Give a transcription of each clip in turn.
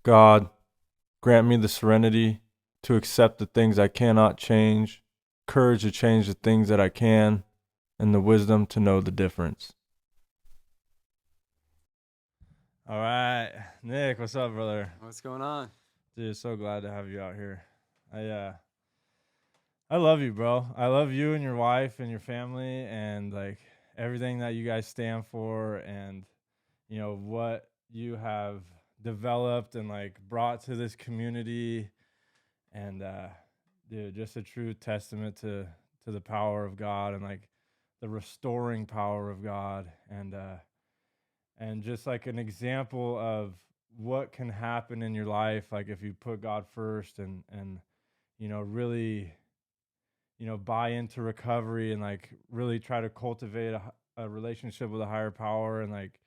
God, grant me the serenity to accept the things I cannot change, courage to change the things that I can, and the wisdom to know the difference. All right, Nick, what's up, brother? What's going on? Dude, so glad to have you out here. I love you, bro. I love you and your wife and your family and like everything that you guys stand for and what you have developed and like brought to this community and dude, just a true testament to the power of God and like the restoring power of God and just like an example of what can happen in your life like if you put God first and really buy into recovery and like really try to cultivate a relationship with a higher power and like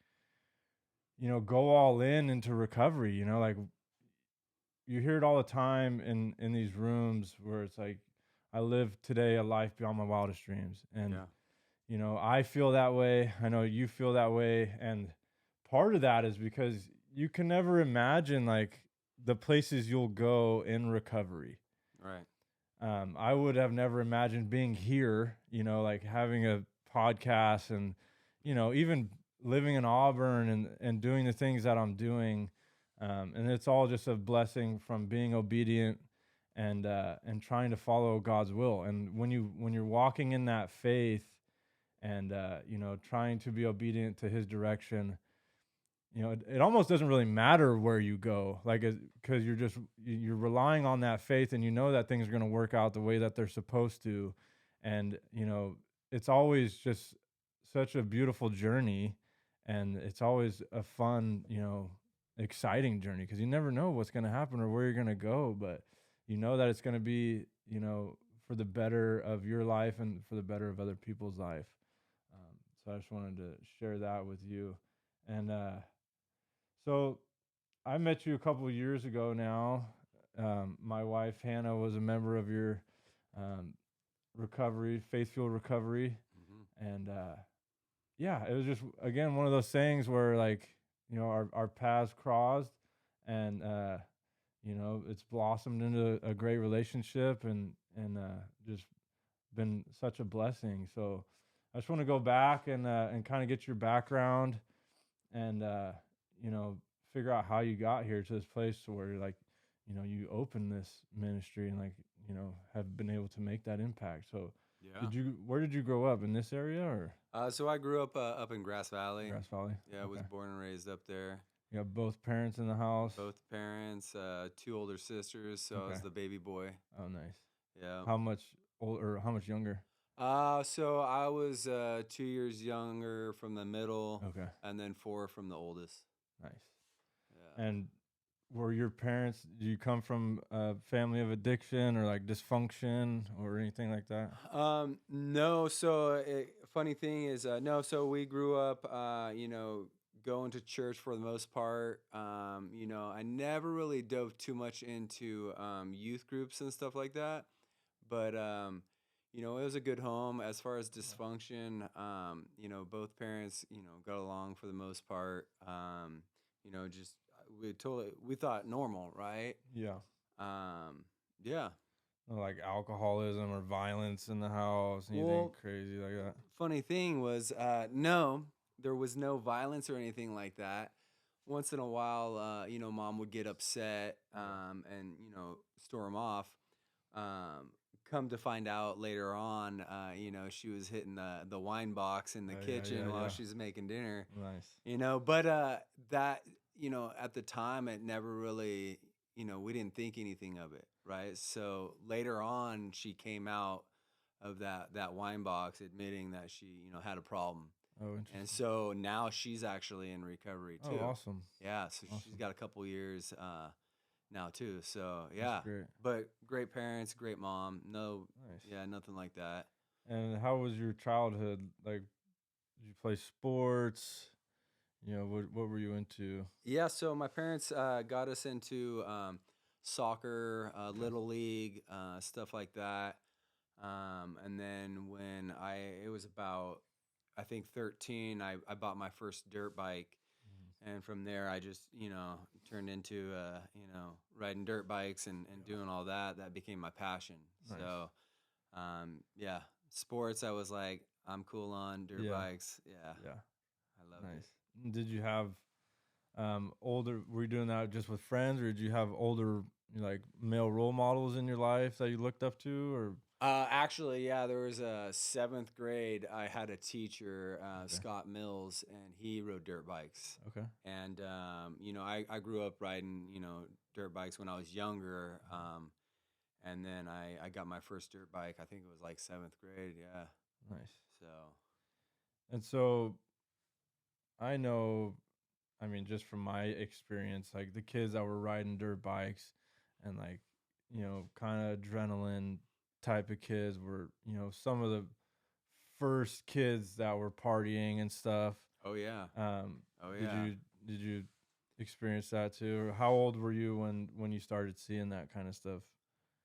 go all in into recovery. Like you hear it all the time in these rooms where it's like I live today a life beyond my wildest dreams. And I feel that way. I know you feel that way. And part of that is because you can never imagine like the places you'll go in recovery. Right. I would have never imagined being here, like having a podcast and, even living in Auburn and doing the things that I'm doing. And it's all just a blessing from being obedient and trying to follow God's will. And when you're walking in that faith and, trying to be obedient to his direction, it almost doesn't really matter where you go, like, because you're relying on that faith and that things are going to work out the way that they're supposed to. And, it's always just such a beautiful journey and it's always a fun, exciting journey because you never know what's going to happen or where you're going to go, but that it's going to be, for the better of your life and for the better of other people's life. So I just wanted to share that with you. And, so I met you a couple of years ago now. My wife, Hannah, was a member of your recovery, faith-fueled recovery. And yeah, it was just, again, one of those things where like, our paths crossed and, it's blossomed into a great relationship and just been such a blessing. So I just want to go back and kind of get your background and figure out how you got here to this place where like you opened this ministry and like have been able to make that impact. So Yeah. where did you grow up, in this area or So I grew up in Grass Valley. Grass Valley? Yeah, I was born and raised up there. You have both parents in the house? Both parents, two older sisters, so I was the baby boy. Oh, nice. Yeah. How much older or how much younger? So I was 2 years younger from the middle. Okay. And then 4 from the oldest. Nice. Yeah. And were your parents, do you come from a family of addiction or like dysfunction or anything like that? No. So funny thing is, no. So we grew up, going to church for the most part. I never really dove too much into youth groups and stuff like that. But it was a good home as far as dysfunction. Both parents, got along for the most part. Just we thought normal, right? Yeah. Yeah. Like alcoholism or violence in the house, anything crazy like that? Funny thing was, no, there was no violence or anything like that. Once in a while, mom would get upset and, storm off. Come to find out later on, she was hitting the wine box in the kitchen while she's making dinner. Nice. But that, at the time, it never really, we didn't think anything of it, right? So later on, she came out of that wine box admitting that she, had a problem. Oh, interesting. And so now she's actually in recovery too. Oh, awesome. Yeah, so awesome. She's got a couple years now too. So yeah, great. But great parents, great mom. No, nice. Yeah, nothing like that. And how was your childhood? Like, did you play sports? What were you into? Yeah, so my parents got us into soccer, little league, stuff like that. And then when it was about, I think 13, I bought my first dirt bike. And from there, I just, turned into, riding dirt bikes and doing all that. That became my passion. Nice. So, yeah, sports, I was like, I'm cool on dirt Yeah. bikes. Yeah, Yeah. I loved Nice. it. Did you have older? Were you doing that just with friends, or did you have older like male role models in your life that you looked up to, or? Actually, yeah, there was a seventh grade. I had a teacher, Okay. Scott Mills, and he rode dirt bikes. Okay. And, I grew up riding, dirt bikes when I was younger. And then I got my first dirt bike. I think it was like seventh grade. Yeah. Nice. So, And so I know, I mean, just from my experience, like the kids that were riding dirt bikes and like, kind of adrenaline type of kids were, some of the first kids that were partying and stuff. oh, yeah. Um, Oh, did yeah. you experience that too? Or how old were you when you started seeing that kind of stuff?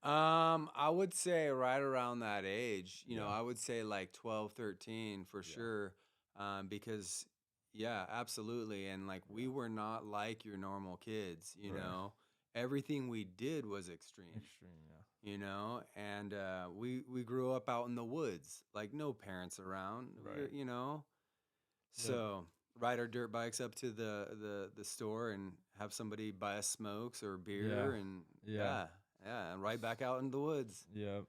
I would say right around that age, Yeah. I would say like 12, 13 for Yeah. sure. Because yeah, absolutely. And like we were not like your normal kids, Right. everything we did was extreme, Extreme, yeah. and we grew up out in the woods, like no parents around, Right. Yep. so ride our dirt bikes up to the store and have somebody buy us smokes or Yeah. beer and Yeah. yeah, and right back out in the woods. Yep.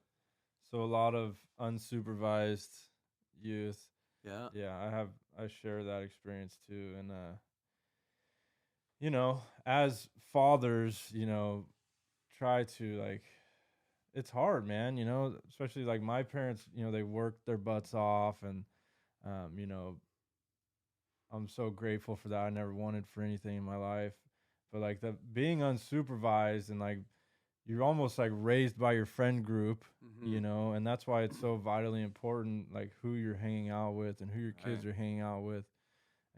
So a lot of unsupervised youth. Yeah. Yeah, I share that experience too. And as fathers, try to like it's hard, man, especially like my parents, they worked their butts off and um, you know, I'm so grateful for that. I never wanted for anything in my life. But like the being unsupervised and like you're almost like raised by your friend group, Mm-hmm. and that's why it's so vitally important, like who you're hanging out with and who your Right. kids are hanging out with,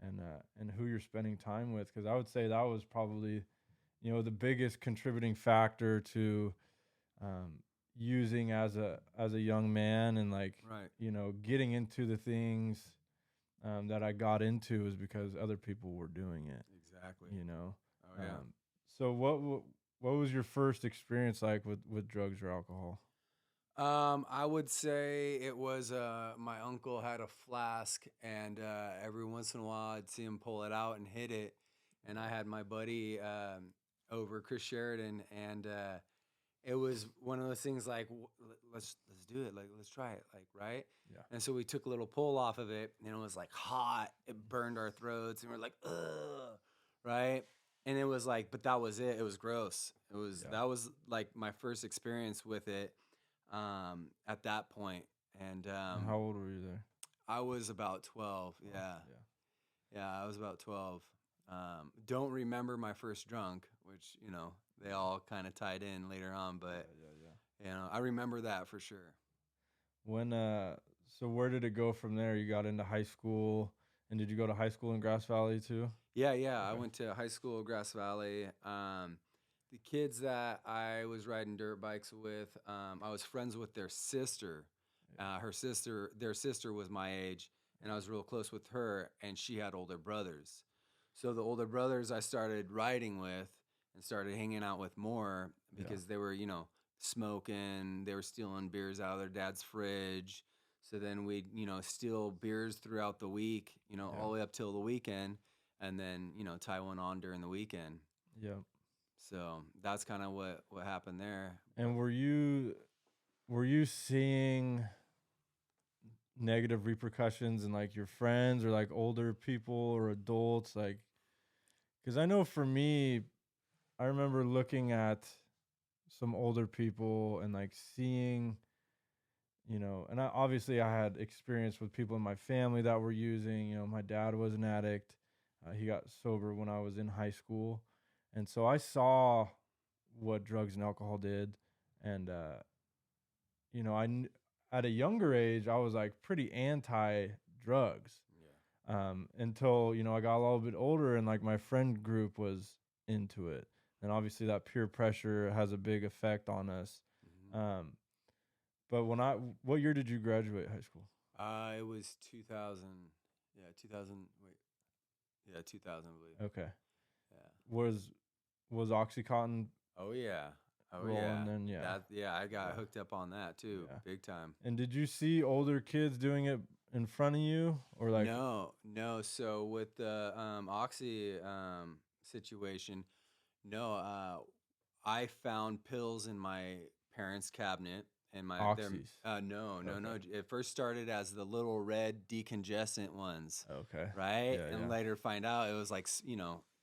and who you're spending time with. Because I would say that was probably, the biggest contributing factor to um, using as a young man and like Right. getting into the things that I got into is because other people were doing it. Exactly. You know. Oh yeah. So what was your first experience like with drugs or alcohol? I would say it was my uncle had a flask, and every once in a while I'd see him pull it out and hit it, and I had my buddy over, Chris Sheridan, and it was one of those things like let's do it, like let's try it, like right. Yeah. And so we took a little pull off of it, and it was like hot. It burned our throats, and we're like, ugh, right. And it was like, but that was it. It was gross. Yeah. That was like my first experience with it at that point. And And how old were you there? I was about 12. Oh, Yeah. yeah. Yeah, I was about 12. Don't remember my first drunk, which, they all kind of tied in later on, but I remember that for sure. When so where did it go from there? You got into high school, and did you go to high school in Grass Valley too? Yeah, yeah. I Okay. went to high school, Grass Valley. The kids that I was riding dirt bikes with, I was friends with their sister. Their sister was my age, and I was real close with her, and she had older brothers. So the older brothers I started riding with and started hanging out with more Yeah. because they were, smoking, they were stealing beers out of their dad's fridge. So then we'd, steal beers throughout the week, all the way up till the weekend, and then, tie one on during the weekend. Yep. So that's kind of what happened there. And were you seeing negative repercussions in like your friends or like older people or adults, like because I know for me, I remember looking at some older people and like seeing, and obviously I had experience with people in my family that were using. My dad was an addict. He got sober when I was in high school, and so I saw what drugs and alcohol did. And you know, at a younger age, I was like pretty anti drugs, until I got a little bit older and like my friend group was into it. And obviously that peer pressure has a big effect on us. Yeah. Um, but what year did you graduate high school? It was 2000. Yeah, 2000. Wait. Yeah, 2000, I believe. Okay. Yeah. Was OxyContin Oh yeah. Oh rolling yeah. then? Yeah. I got Yeah. hooked up on that too, Yeah. big time. And did you see older kids doing it in front of you, or like? No, no. So with the Oxy situation, no. I found pills in my parents' cabinet, and my their Oxys? no, no, no. Okay. It first started as the little red decongestant ones, Okay. right? Yeah, And yeah. later find out it was like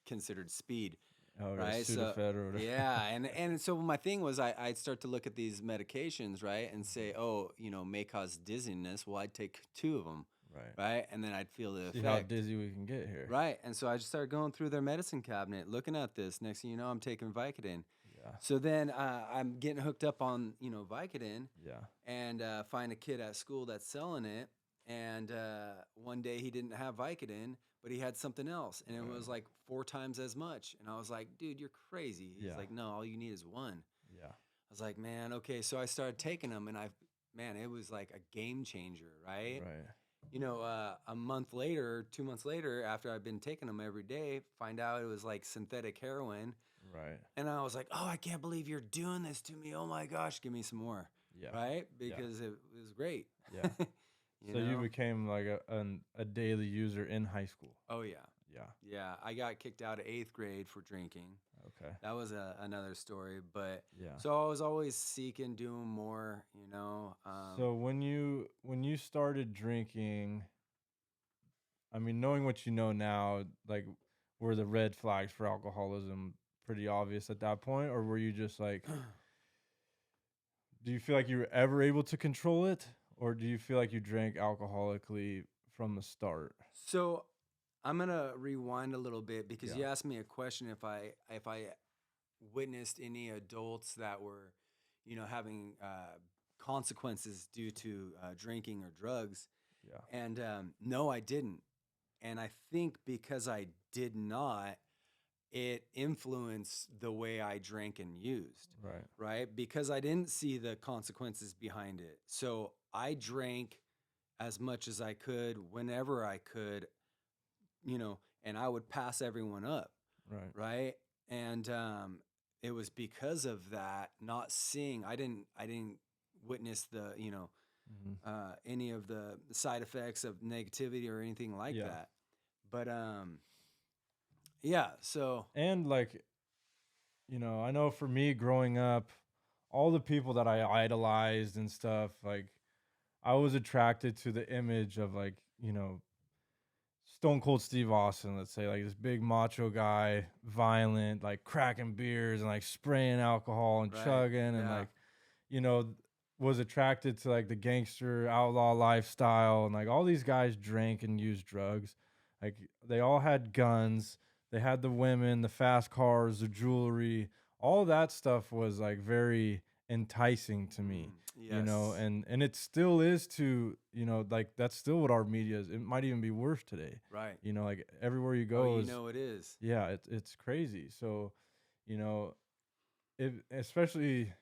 considered speed, Okay, right? So Sudafed or whatever. yeah, and so my thing was I'd start to look at these medications, right, and say, oh, may cause dizziness. Well, I'd take two of them, Right. right, and then I'd feel the See how effect. dizzy we can get here. Right. And so I just started going through their medicine cabinet, looking at this. Next thing you know, I'm taking Vicodin. Yeah. So then I'm getting hooked up on, Vicodin, Yeah. and find a kid at school that's selling it. And one day he didn't have Vicodin, but he had something else. And it Right. was like 4 times as much. And I was like, dude, you're crazy. He's Yeah. like, no, all you need is one. Yeah. I was like, man, okay. So I started taking them, and man, it was like a game changer, right? Right. A month later, 2 months later, after I've been taking them every day, find out it was like synthetic heroin. Right. And I was like, oh, I can't believe you're doing this to me. Oh my gosh, give me some more. Yeah. Right? Yeah. Because it was great. Yeah. So you became like a daily user in high school. Oh, yeah. Yeah. Yeah. I got kicked out of 8th grade for drinking. Okay. That was another story. But Yeah. so I was always seeking, doing more, So when you started drinking, I mean, knowing what you know now, like, were the red flags for alcoholism pretty obvious at that point, or were you just like, do you feel like you were ever able to control it, or do you feel like you drank alcoholically from the start? So I'm gonna rewind a little bit because Yeah. you asked me a question if I witnessed any adults that were, having consequences due to drinking or drugs, Yeah. and no, I didn't. And I think because I did not, it influenced the way I drank and used, Right. right? Because I didn't see the consequences behind it. So I drank as much as I could, whenever I could, and I would pass everyone up, Right. right? And it was because of that, not seeing, I didn't witness the, Mm-hmm. any of the side effects of negativity or anything like Yeah. that. But yeah, so And like, I know for me growing up, all the people that I idolized and stuff, like, I was attracted to the image of, like, Stone Cold Steve Austin, let's say, like this big macho guy, violent, like cracking beers and like spraying alcohol and right, chugging and yeah, like, you know, was attracted to like the gangster outlaw lifestyle, and like all these guys drank and used drugs. Like they all had guns, they had the women, the fast cars, the jewelry, all that stuff was like very enticing to me. yes, And it still is to, like that's still what our media is. It might even be worse today. right. Like everywhere you Oh, go is, it is, yeah, it's crazy. So, you know, if especially,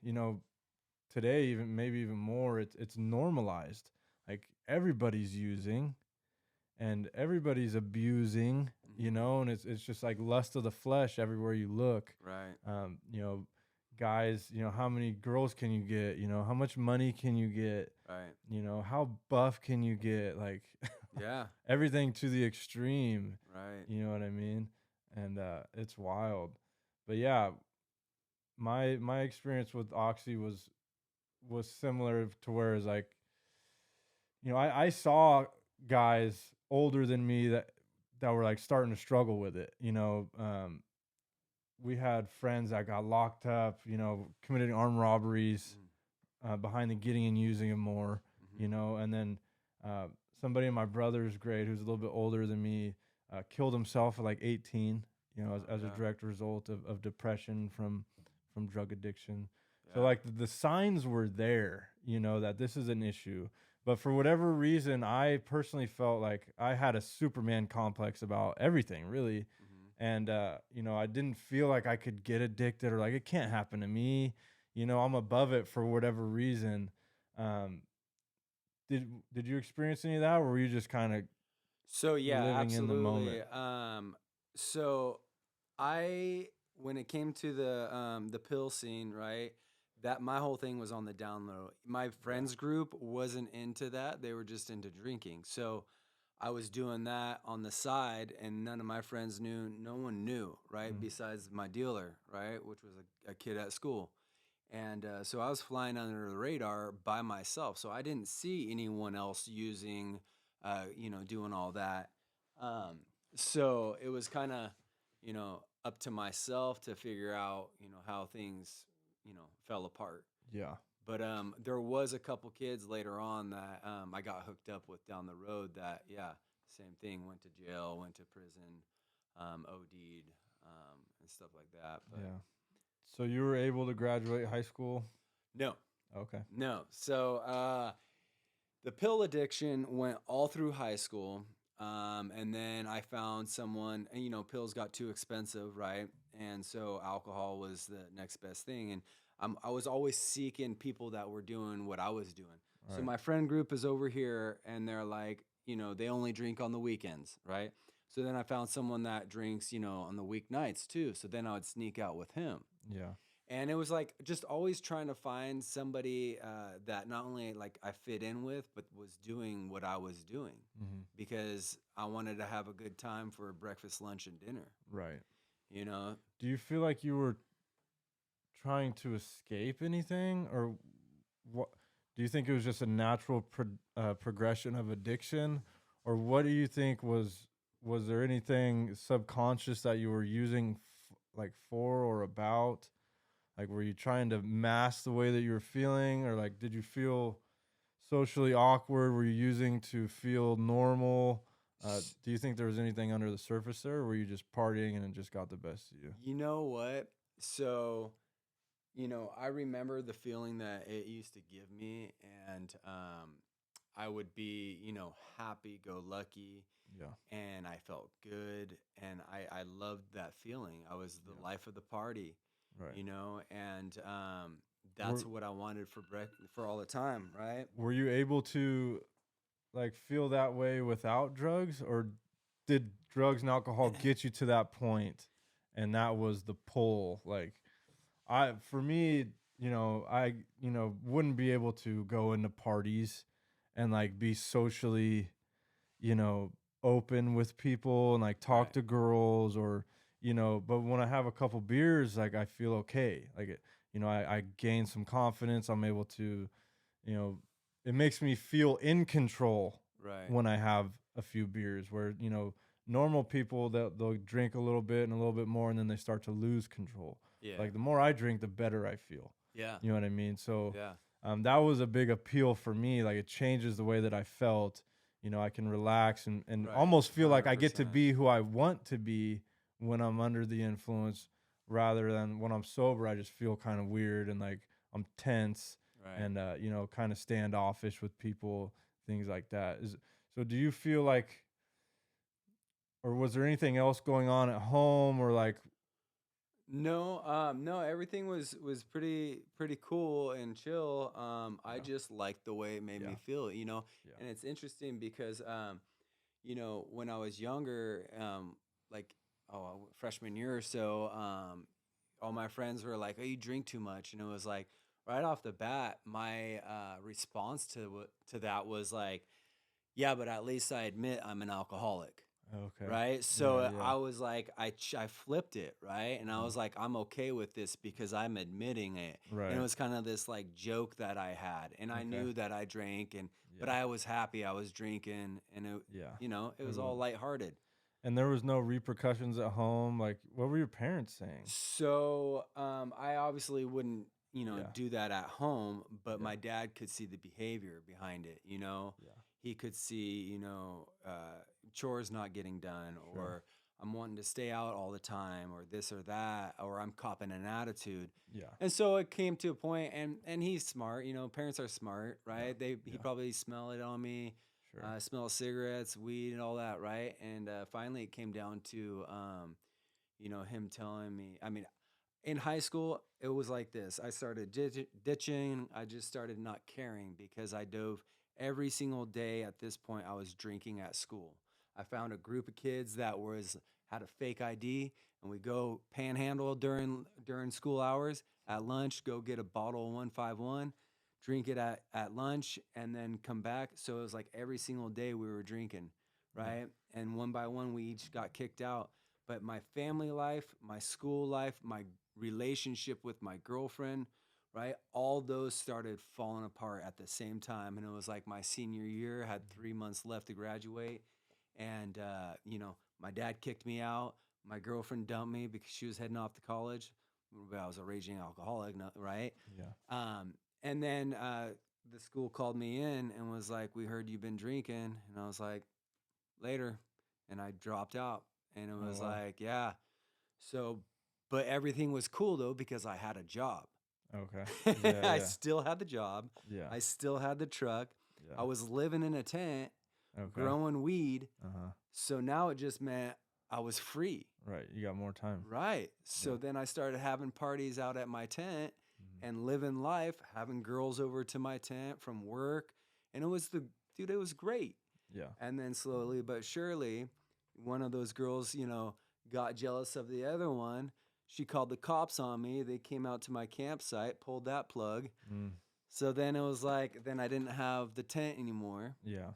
today, even maybe even more, it's normalized. Like everybody's using and everybody's abusing, and it's just like lust of the flesh everywhere you look. right, Guys, how many girls can you get? How much money can you get? right, How buff can you get? Like yeah, everything to the extreme. right, You know what I mean? And it's wild. But yeah, my experience with Oxy was similar to where it's like, I saw guys older than me that were like starting to struggle with it. We had friends that got locked up, committing armed robberies, behind the getting and using them more, and then somebody in my brother's grade who's a little bit older than me killed himself at like 18, as a yeah, direct result of depression from drug addiction. So yeah, like the signs were there, that this is an issue. But for whatever reason, I personally felt like I had a Superman complex about everything, really. And, I didn't feel like I could get addicted or like it can't happen to me. I'm above it for whatever reason. Um, did you experience any of that, or were you just kind of So yeah, living in the absolutely. moment? So I when it came to the pill scene, right? That my whole thing was on the down low. My Yeah. friends group wasn't into that. They were just into drinking. So I was doing that on the side, and none of my friends knew. No one knew, right? Mm. Besides my dealer, right, which was a kid at school. And so I was flying under the radar by myself. So I didn't see anyone else using, doing all that. Um, so it was kind of, up to myself to figure out, how things, fell apart. Yeah. But there was a couple kids later on that I got hooked up with down the road that, yeah, same thing, went to jail, went to prison, OD'd, and stuff like that. But Yeah. So you were able to graduate high school? no, Okay. no. So the pill addiction went all through high school. And then I found someone, and pills got too expensive, right? And so alcohol was the next best thing. And I was always seeking people that were doing what I was doing. All So right. my friend group is over here, and they're like, they only drink on the weekends, right? So then I found someone that drinks, on the weeknights too. So then I would sneak out with him. Yeah. And it was like just always trying to find somebody that not only like I fit in with, but was doing what I was doing Mm-hmm. because I wanted to have a good time for breakfast, lunch, and dinner. Right. You know, Do you feel like you were trying to escape anything, or what? Do you think it was just a natural progression of addiction, or what do you think was there anything subconscious that you were using like for or about? Like, were you trying to mask the way that you were feeling, or like, did you feel socially awkward? Were you using to feel normal? Do you think there was anything under the surface there, or were you just partying and it just got the best of you? you know what? So, I remember the feeling that it used to give me, and I would be, happy go lucky, Yeah, and I felt good, and I loved that feeling. I was the yeah, life of the party, right. and that's Were what I wanted for all the time, right? Were you able to like feel that way without drugs, or did drugs and alcohol get you to that point, and that was the pull? Like, for me, I wouldn't be able to go into parties and like be socially, you know, open with people and like talk Right, to girls, or but when I have a couple beers, like I feel okay. Like I gain some confidence. I'm able to, you know, it makes me feel in control right. when I have a few beers, where normal people, they'll drink a little bit and a little bit more, and then they start to lose control. Yeah, Like the more I drink, the better I feel. yeah, You know what I mean? So yeah. that was a big appeal for me. Like it changes the way that I felt. I can relax and Right, almost feel like I get to 100%. be who I want to be when I'm under the influence, rather than when I'm sober. I just feel kind of weird and like I'm tense Right. and kind of standoffish with people, things like that. So do you feel like, or was there anything else going on at home, or like, No, no, everything was pretty cool and chill. I yeah, just liked the way it made yeah, me feel, yeah, and it's interesting because when I was younger, like freshman year or so, all my friends were like, "Oh, you drink too much," and it was like right off the bat, my response to that was like, "Yeah, but at least I admit I'm an alcoholic." okay, Right? yeah, So yeah, I was like, I flipped it, right? And I mhm, was like, I'm okay with this because I'm admitting it. And it right, was kind of this like joke that I had. And I okay, knew that I drank but yeah, I was happy I was drinking and yeah. it It was was, all lighthearted. and there was no repercussions at home. Like, what were your parents saying? So I obviously wouldn't, Yeah, do that at home, but yeah, my dad could see the behavior behind it. yeah, He could see, chores not getting done, sure, or I'm wanting to stay out all the time, or this or that, or I'm copping an attitude. yeah, And so it came to a point, and he's smart, parents are smart, yeah, right? He yeah, probably smell it on me, sure, smell cigarettes, weed, and all that, right? And finally it came down to, him telling me, I mean, in high school, it was like this. I started ditching. I just started not caring because I dove every single day. At this point, I was drinking at school. I found a group of kids that had a fake ID, and we go panhandle during school hours. At lunch, go get a bottle of 151, drink it at lunch, and then come back. So it was like every single day we were drinking, right? And one by one, we each got kicked out. But my family life, my school life, my relationship with my girlfriend, right? All those started falling apart at the same time. And it was like my senior year, I had 3 months left to graduate. And, my dad kicked me out. My girlfriend dumped me because she was heading off to college. I was a raging alcoholic, right? Yeah. And then the school called me in and was like, "We heard you've been drinking." And I was like, "Later." And I dropped out. And it was wow. like, yeah. So, but everything was cool though because I had a job. Okay. Yeah. I Yeah. still had the job. Yeah. I still had the truck. Yeah. I was living in a tent, Okay. growing weed. Uh-huh. So now it just meant I was free. Right. You got more time. Right. So Yeah. then I started having parties out at my tent Mhm. and living life, having girls over to my tent from work. And it was it was great. Yeah. And then slowly but surely, one of those girls, got jealous of the other one. She called the cops on me. They came out to my campsite, pulled that plug. Mm. So then it was like, then I didn't have the tent anymore. Yeah.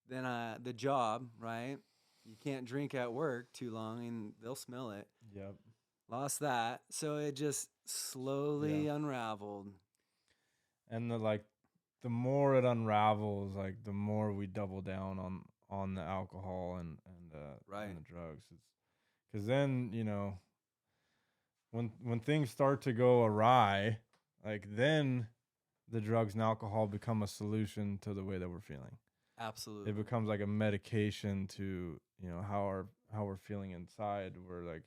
Then the job, right? You can't drink at work too long and they'll smell it. Yep. Lost that. So it just slowly unraveled. And the more it unravels, like the more we double down on the alcohol and Right. and the drugs. It's because then when things start to go awry, like then the drugs and alcohol become a solution to the way that we're feeling. Absolutely. It becomes like a medication to how we're feeling inside. We're like,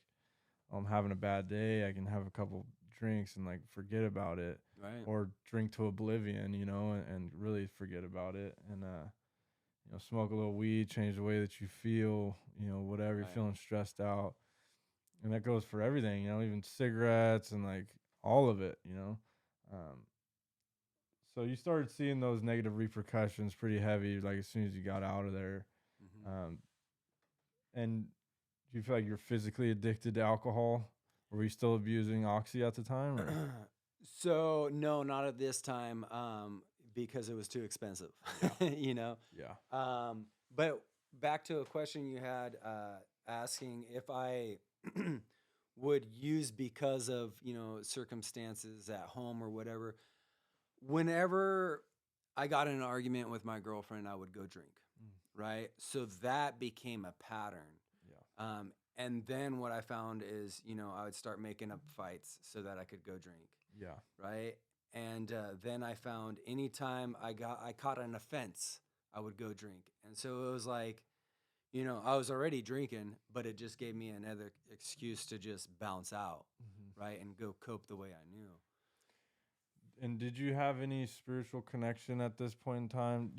I'm having a bad day, I can have a couple drinks and like forget about it, Right. or drink to oblivion, and really forget about it, and smoke a little weed, change the way that you feel, whatever. You're Right. feeling stressed out, and that goes for everything, even cigarettes and like all of it. So you started seeing those negative repercussions pretty heavy, like as soon as you got out of there. Mm-hmm. And do you feel like you're physically addicted to alcohol? Were you still abusing Oxy at the time? Or? So no, not at this time, because it was too expensive. Yeah. But back to a question you had, asking if I would use because of circumstances at home or whatever. Whenever I got in an argument with my girlfriend, I would go drink. Right. So that became a pattern. Yeah. And then what I found is, I would start making up fights so that I could go drink. Yeah. Right. And then I found anytime I caught an offense, I would go drink. And so it was like, I was already drinking, but it just gave me another excuse to just bounce out. Mm-hmm. Right. And go cope the way I knew. And did you have any spiritual connection at this point in time?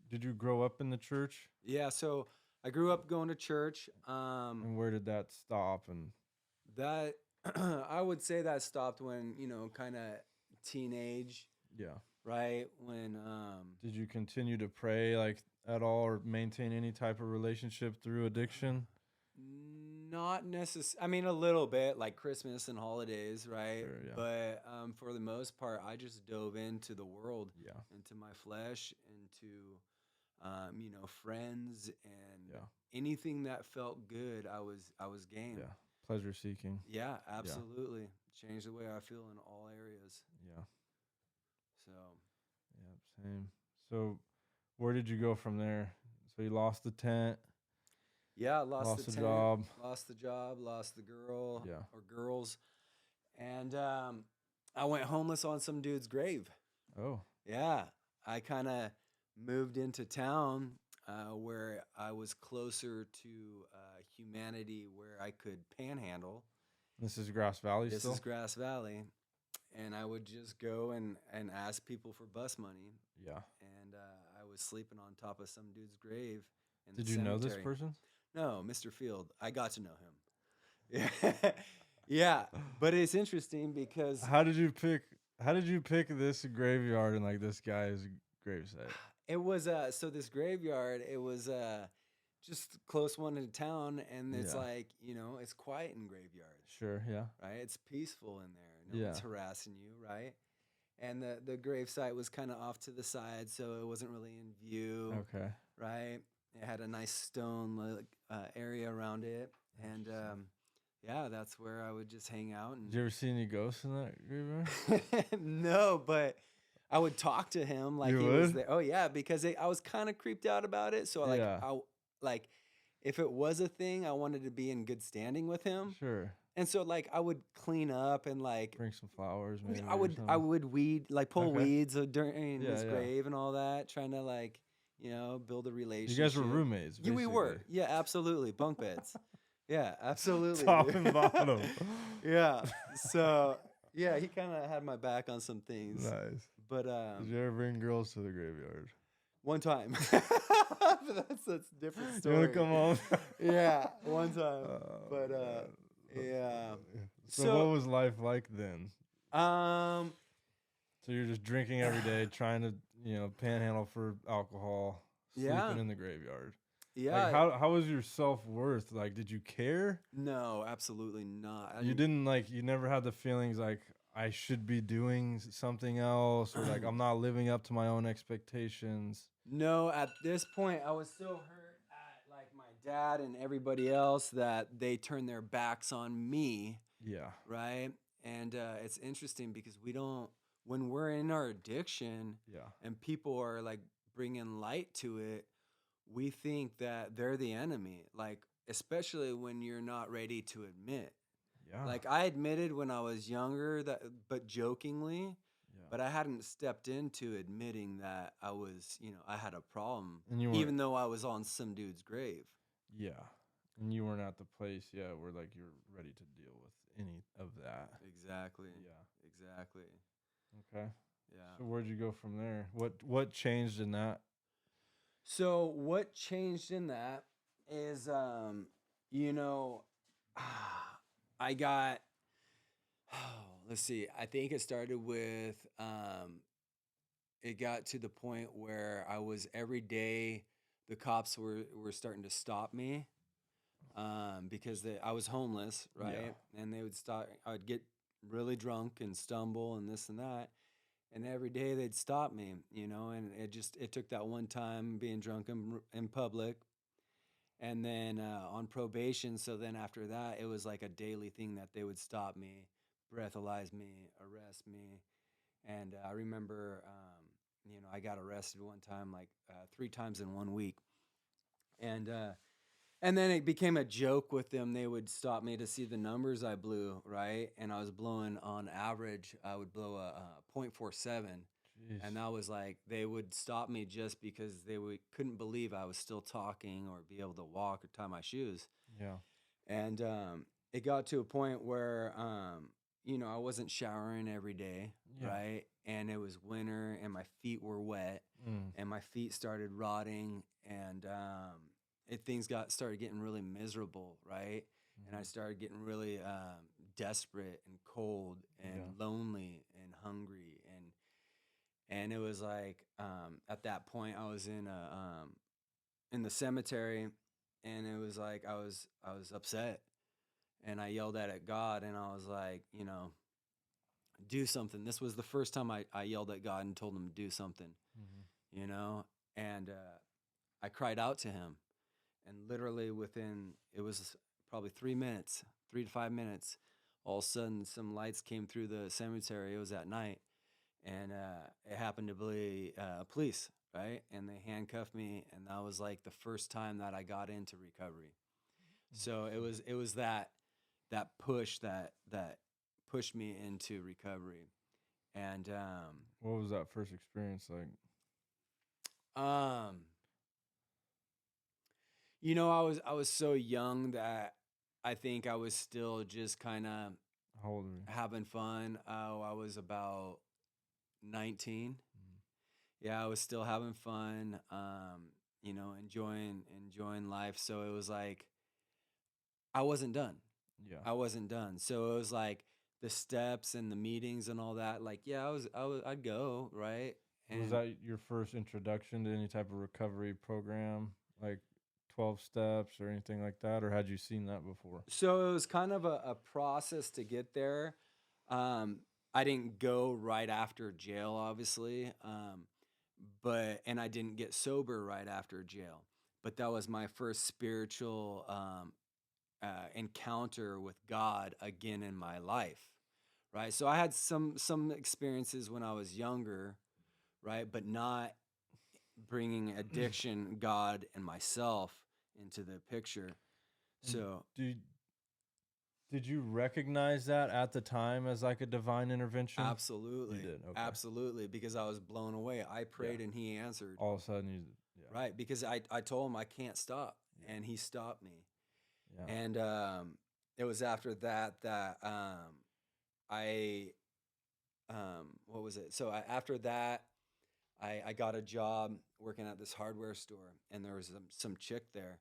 Did you grow up in the church? Yeah. So I grew up going to church. And where did that stop? And that I would say that stopped when, kind of teenage. Yeah. Right. When did you continue to pray like at all, or maintain any type of relationship through addiction? Not necessarily. I mean, a little bit, like Christmas and holidays, right? Sure, yeah. But for the most part, I just dove into the world, Yeah. into my flesh, into friends, and Yeah. anything that felt good. I was game. Yeah. Pleasure seeking. Yeah, absolutely. Changed the way I feel in all areas. Yeah. So. Yeah. Same. So, where did you go from there? So you lost the tent. Yeah, lost the tent, job. lost the job, lost the girl or girls. And I went homeless on some dude's grave. Oh. Yeah. I kind of moved into town where I was closer to humanity, where I could panhandle. This is Grass Valley still? This is Grass Valley. And I would just go and ask people for bus money. Yeah. And I was sleeping on top of some dude's grave. Did you know this person? No, Mr. Field. I got to know him. Yeah. Yeah. But it's interesting because How did you pick this graveyard and like this guy's gravesite? it was so this graveyard, it was just close one in town, and it's Yeah. like, it's quiet in graveyards, Sure. Yeah. right? It's peaceful in there. No Yeah. one's harassing you, right? And the grave site was kind of off to the side, so it wasn't really in view, Okay. right? It had a nice stone area around it, and Interesting. yeah, that's where I would just hang out. Did you ever see any ghosts in that graveyard? And no, but I would talk to him like You he was would? there. Oh yeah, because I was kind of creeped out about it. So Yeah. like if it was a thing, I wanted to be in good standing with him. Sure. And so like I would clean up and like Bring some flowers, maybe, I or would I something. would pull Okay. weeds during Yeah. his Yeah. grave and all that, trying to like, build a You relationship. guys were roommates, Yeah, we were. basically. Yeah, absolutely. Bunk beds. Yeah, absolutely. Top dude. and bottom. Yeah. So yeah, he kind of had my back on some things. Nice. But Did you ever bring girls to the graveyard? one time. that's a different You story. want to come home? Yeah, one time. Oh, But man. That's yeah. funny. So So what was life like then? um So you're just drinking every day, trying to, panhandle for alcohol, yeah. sleeping in the graveyard. Yeah. Like how was your self-worth? Like, did you care? No, absolutely not. You didn't you never had the feelings like I should be doing something else, or like I'm not living up to my own expectations. No, at this point I was so hurt at like my dad and everybody else that they turned their backs on me, Yeah. right? And it's interesting because when we're in our addiction Yeah. and people are like bringing light to it, we think that they're the enemy, like especially when you're not ready to admit. Yeah. Like I admitted when I was younger that, but jokingly, Yeah. but I hadn't stepped into admitting that I was, I had a problem, And you weren't. even though I was on some dude's grave. Yeah. And you weren't at the place yet where like you're ready to deal with any of that. Exactly. Yeah. Exactly. Okay. Yeah. So where'd you go from there? What changed in that? So what changed in that is, you know, I got, let's see, I think it started with, it got to the point where I was every day, the cops were starting to stop me, because I was homeless, right? And they would stop, I would get really drunk and stumble and this and that. And every day they'd stop me, and it took that one time being drunk in public, and then on probation. So then after that, it was like a daily thing that they would stop me, breathalyze me, arrest me. And I remember, I got arrested one time, like 3 times in 1 week. And then it became a joke with them. They would stop me to see the numbers I blew, right? And I was blowing, on average, I would blow a .47. Jeez. And that was like, they would stop me just because couldn't believe I was still talking or be able to walk or tie my shoes. Yeah. And it got to a point where, I wasn't showering every day, right? And it was winter and my feet were wet and my feet started rotting, and things started getting really miserable, right? And I started getting really desperate and cold and lonely and hungry, and it was like, at that point I was in the cemetery, and it was like I was upset, and I yelled at God, and I was like, do something. This was the first time I yelled at God and told him to do something, and I cried out to him. And literally it was probably 3 minutes, 3 to 5 minutes, all of a sudden some lights came through the cemetery. It was at night, and it happened to be police, right? And they handcuffed me, and that was like the first time that I got into recovery. So it was that push that pushed me into recovery. And What was that first experience like? I was so young that I think I was still just kind of How old were you? having fun. I was about 19. Yeah, I was still having fun. Enjoying life. So it was like I wasn't done. Yeah. I wasn't done. So it was like the steps and the meetings and all that. Like, yeah, I'd go, right? And Was that your first introduction to any type of recovery program? Like 12 steps or anything like that, or had you seen that before? So it was kind of a process to get there. Um, I didn't go right after jail, obviously, and I didn't get sober right after jail. But that was my first spiritual encounter with God again in my life, right? So I had some experiences when I was younger, right, but not bringing addiction, God, and myself into the picture. And So did you recognize that at the time as like a divine intervention? You absolutely, did. Okay. absolutely, because I was blown away. I Yeah. prayed and He answered, All of a sudden, you. Yeah. right? Because I told Him I can't stop, Yeah. and He stopped me. Yeah. And it was after that I what was it? So after that, I got a job working at this hardware store, and there was some chick there,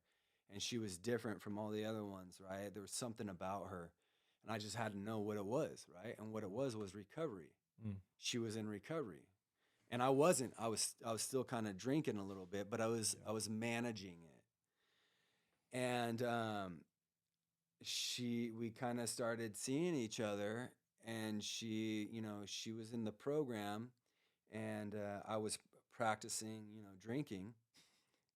and she was different from all the other ones, right? There was something about her, and I just had to know what it was, right? And what it was recovery. Mm. She was in recovery, and I wasn't. I was still kind of drinking a little bit, but I was managing it, and we kind of started seeing each other, and she was in the program, and I was practicing drinking,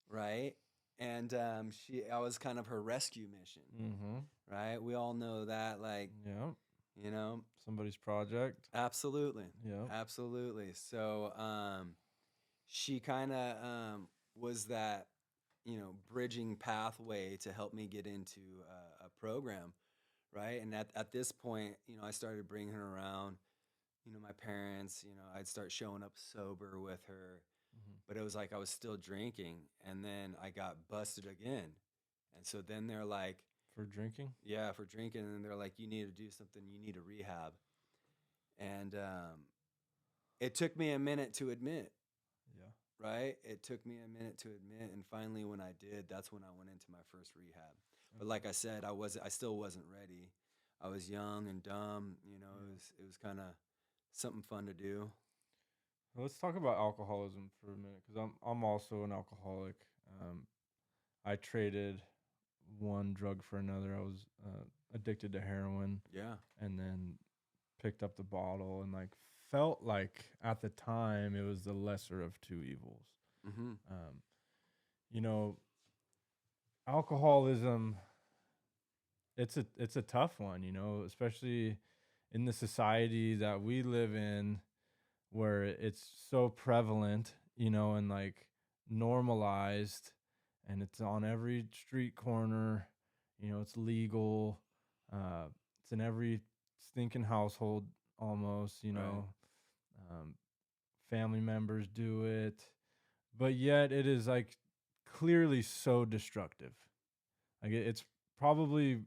right? And I was kind of her rescue mission, Mm-hmm. right? We all know that, like, Yeah. you know Somebody's project. absolutely, Yeah. absolutely. So she kind of was that bridging pathway to help me get into a program, right? And at this point, I started bringing her around, my parents. I'd start showing up sober with her, Mm-hmm. but it was like I was still drinking, and then I got busted again. And so then they're like, For drinking. yeah, for drinking, and they're like, you need to do something, you need a rehab. And it took me a minute to admit, Yeah. right? It took me a minute to admit, and finally when I did, that's when I went into my first rehab. But like I said, I still wasn't ready. I was young and dumb, it was kind of something fun to do. Let's talk about alcoholism for a minute, because I'm also an alcoholic. Um, I traded one drug for another. I was addicted to heroin, Yeah. and then picked up the bottle, and like felt like at the time it was the lesser of two evils. Mm-hmm. Um, you know, alcoholism. It's a tough one, especially in the society that we live in, where it's so prevalent, and like normalized, and it's on every street corner, it's legal, it's in every stinking household almost, Right. um, family members do it, but yet it is like clearly so destructive. Like it's probably,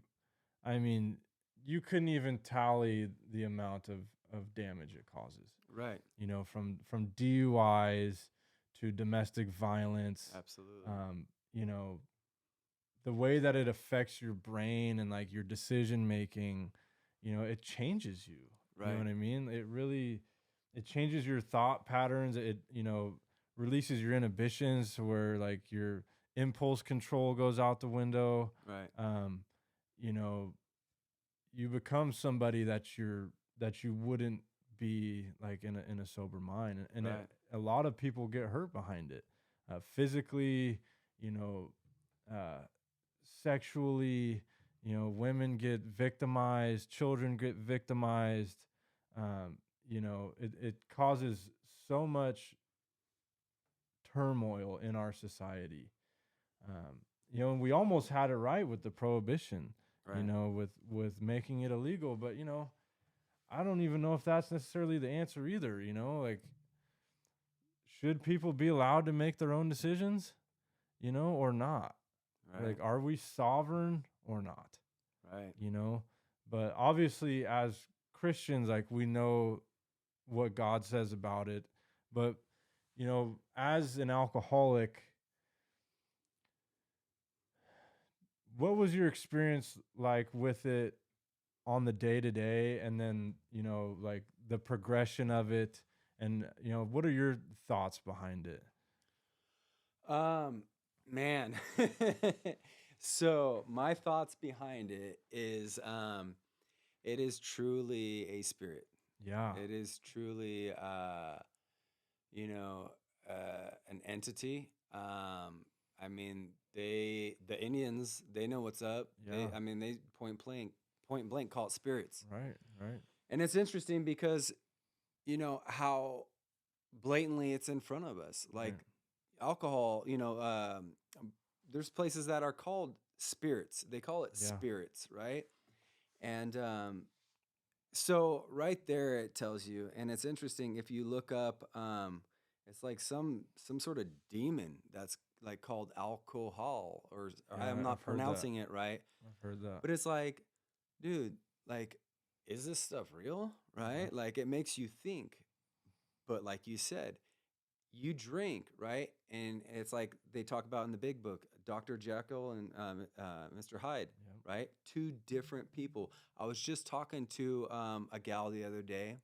I mean, you couldn't even tally the amount of damage it causes. Right. From DUIs to domestic violence. Absolutely. Um, you know, the way that it affects your brain and like your decision making, it changes you. You know Right. what I mean? It changes your thought patterns. It, releases your inhibitions to where like your impulse control goes out the window. Right. Um, you know, you become somebody that you wouldn't be like in a sober mind, and Right. a lot of people get hurt behind it, physically, you know, uh, sexually. Women get victimized, children get victimized. It causes so much turmoil in our society. And we almost had it right with the prohibition, Right. with making it illegal. But I don't even know if that's necessarily the answer either. Like, should people be allowed to make their own decisions, or not? Right. Like, are we sovereign or not? Right. But obviously, as Christians, like, we know what God says about it. But as an alcoholic, what was your experience like with it on the day to day, and then like the progression of it, and what are your thoughts behind it? Um, Man. So my thoughts behind it is truly a spirit. Yeah. It is truly you know, an entity. I mean, the Indians, they know what's up. Yeah. I mean, they point blank call it spirits. Right. Right. And it's interesting because how blatantly it's in front of us. Like Right. alcohol, there's places that are called spirits. They call it Yeah. spirits, right? And so right there it tells you, and it's interesting if you look up, it's like some sort of demon that's like called alcohol, or I'm Yeah. not I've heard that. pronouncing it right, I've heard that. but it's like, dude, like, is this stuff real? Yeah. Right? Like it makes you think. But like you said, you drink, right? And it's like they talk about in the big book, Dr. Jekyll and Mr. Hyde, Yep. right? Two different people. I was just talking to a gal the other day,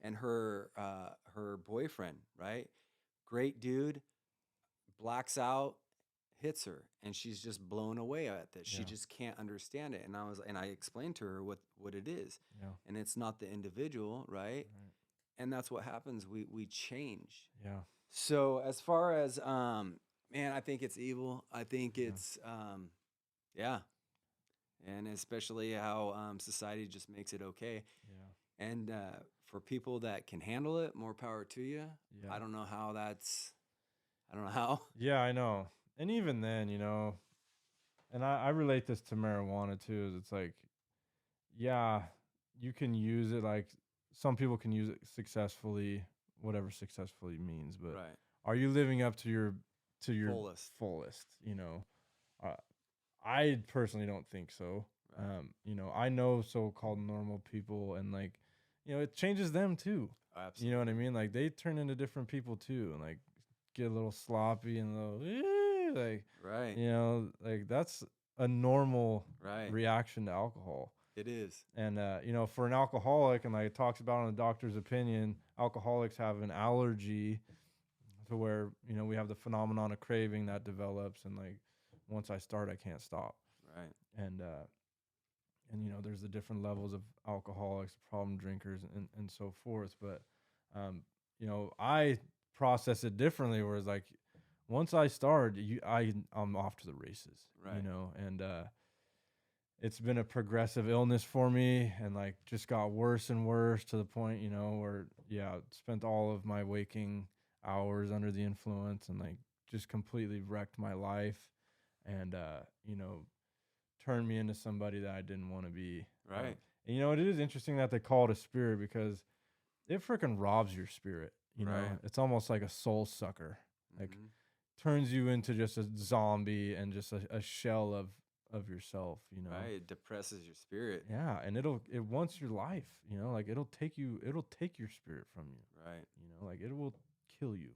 and her boyfriend, right? Great dude, blacks out, hits her, and she's just blown away at this. She Yeah. just can't understand it. And I explained to her what it is, Yeah. and it's not the individual, right? Right. And that's what happens. We change. Yeah. So as far as man, I think it's evil. I think Yeah. it's yeah, and especially how society just makes it okay. Yeah. And for people that can handle it, more power to you. Yeah. I don't know how that's. I don't know how. Yeah. I know. And even then, and I relate this to marijuana too. Is it's like, yeah, you can use it. Like some people can use it successfully, whatever successfully means. But Right. are you living up to your Fullest. fullest? Uh, I personally don't think so. Right. I know so-called normal people, and like, it changes them too. Absolutely. You know what I mean? Like they turn into different people too, and like get a little sloppy and a little like, Right. like that's a normal Right. reaction to alcohol. It is. And for an alcoholic, and like it talks about in the doctor's opinion, alcoholics have an allergy to where we have the phenomenon of craving that develops, and like once I start, I can't stop. Right. And there's the different levels of alcoholics, problem drinkers, and so forth. But I process it differently, whereas like once I start, I'm off to the races. Right. And it's been a progressive illness for me, and like just got worse and worse to the point where spent all of my waking hours under the influence, and like just completely wrecked my life, and turned me into somebody that I didn't want to be. Right. And it is interesting that they call it a spirit, because it freaking robs your spirit. Right. It's almost like a soul sucker. Like Mhm. turns you into just a zombie and just a shell of yourself. Right. It depresses your spirit. Yeah, and it wants your life. Like it'll take your spirit from you. Right. Like it will kill you.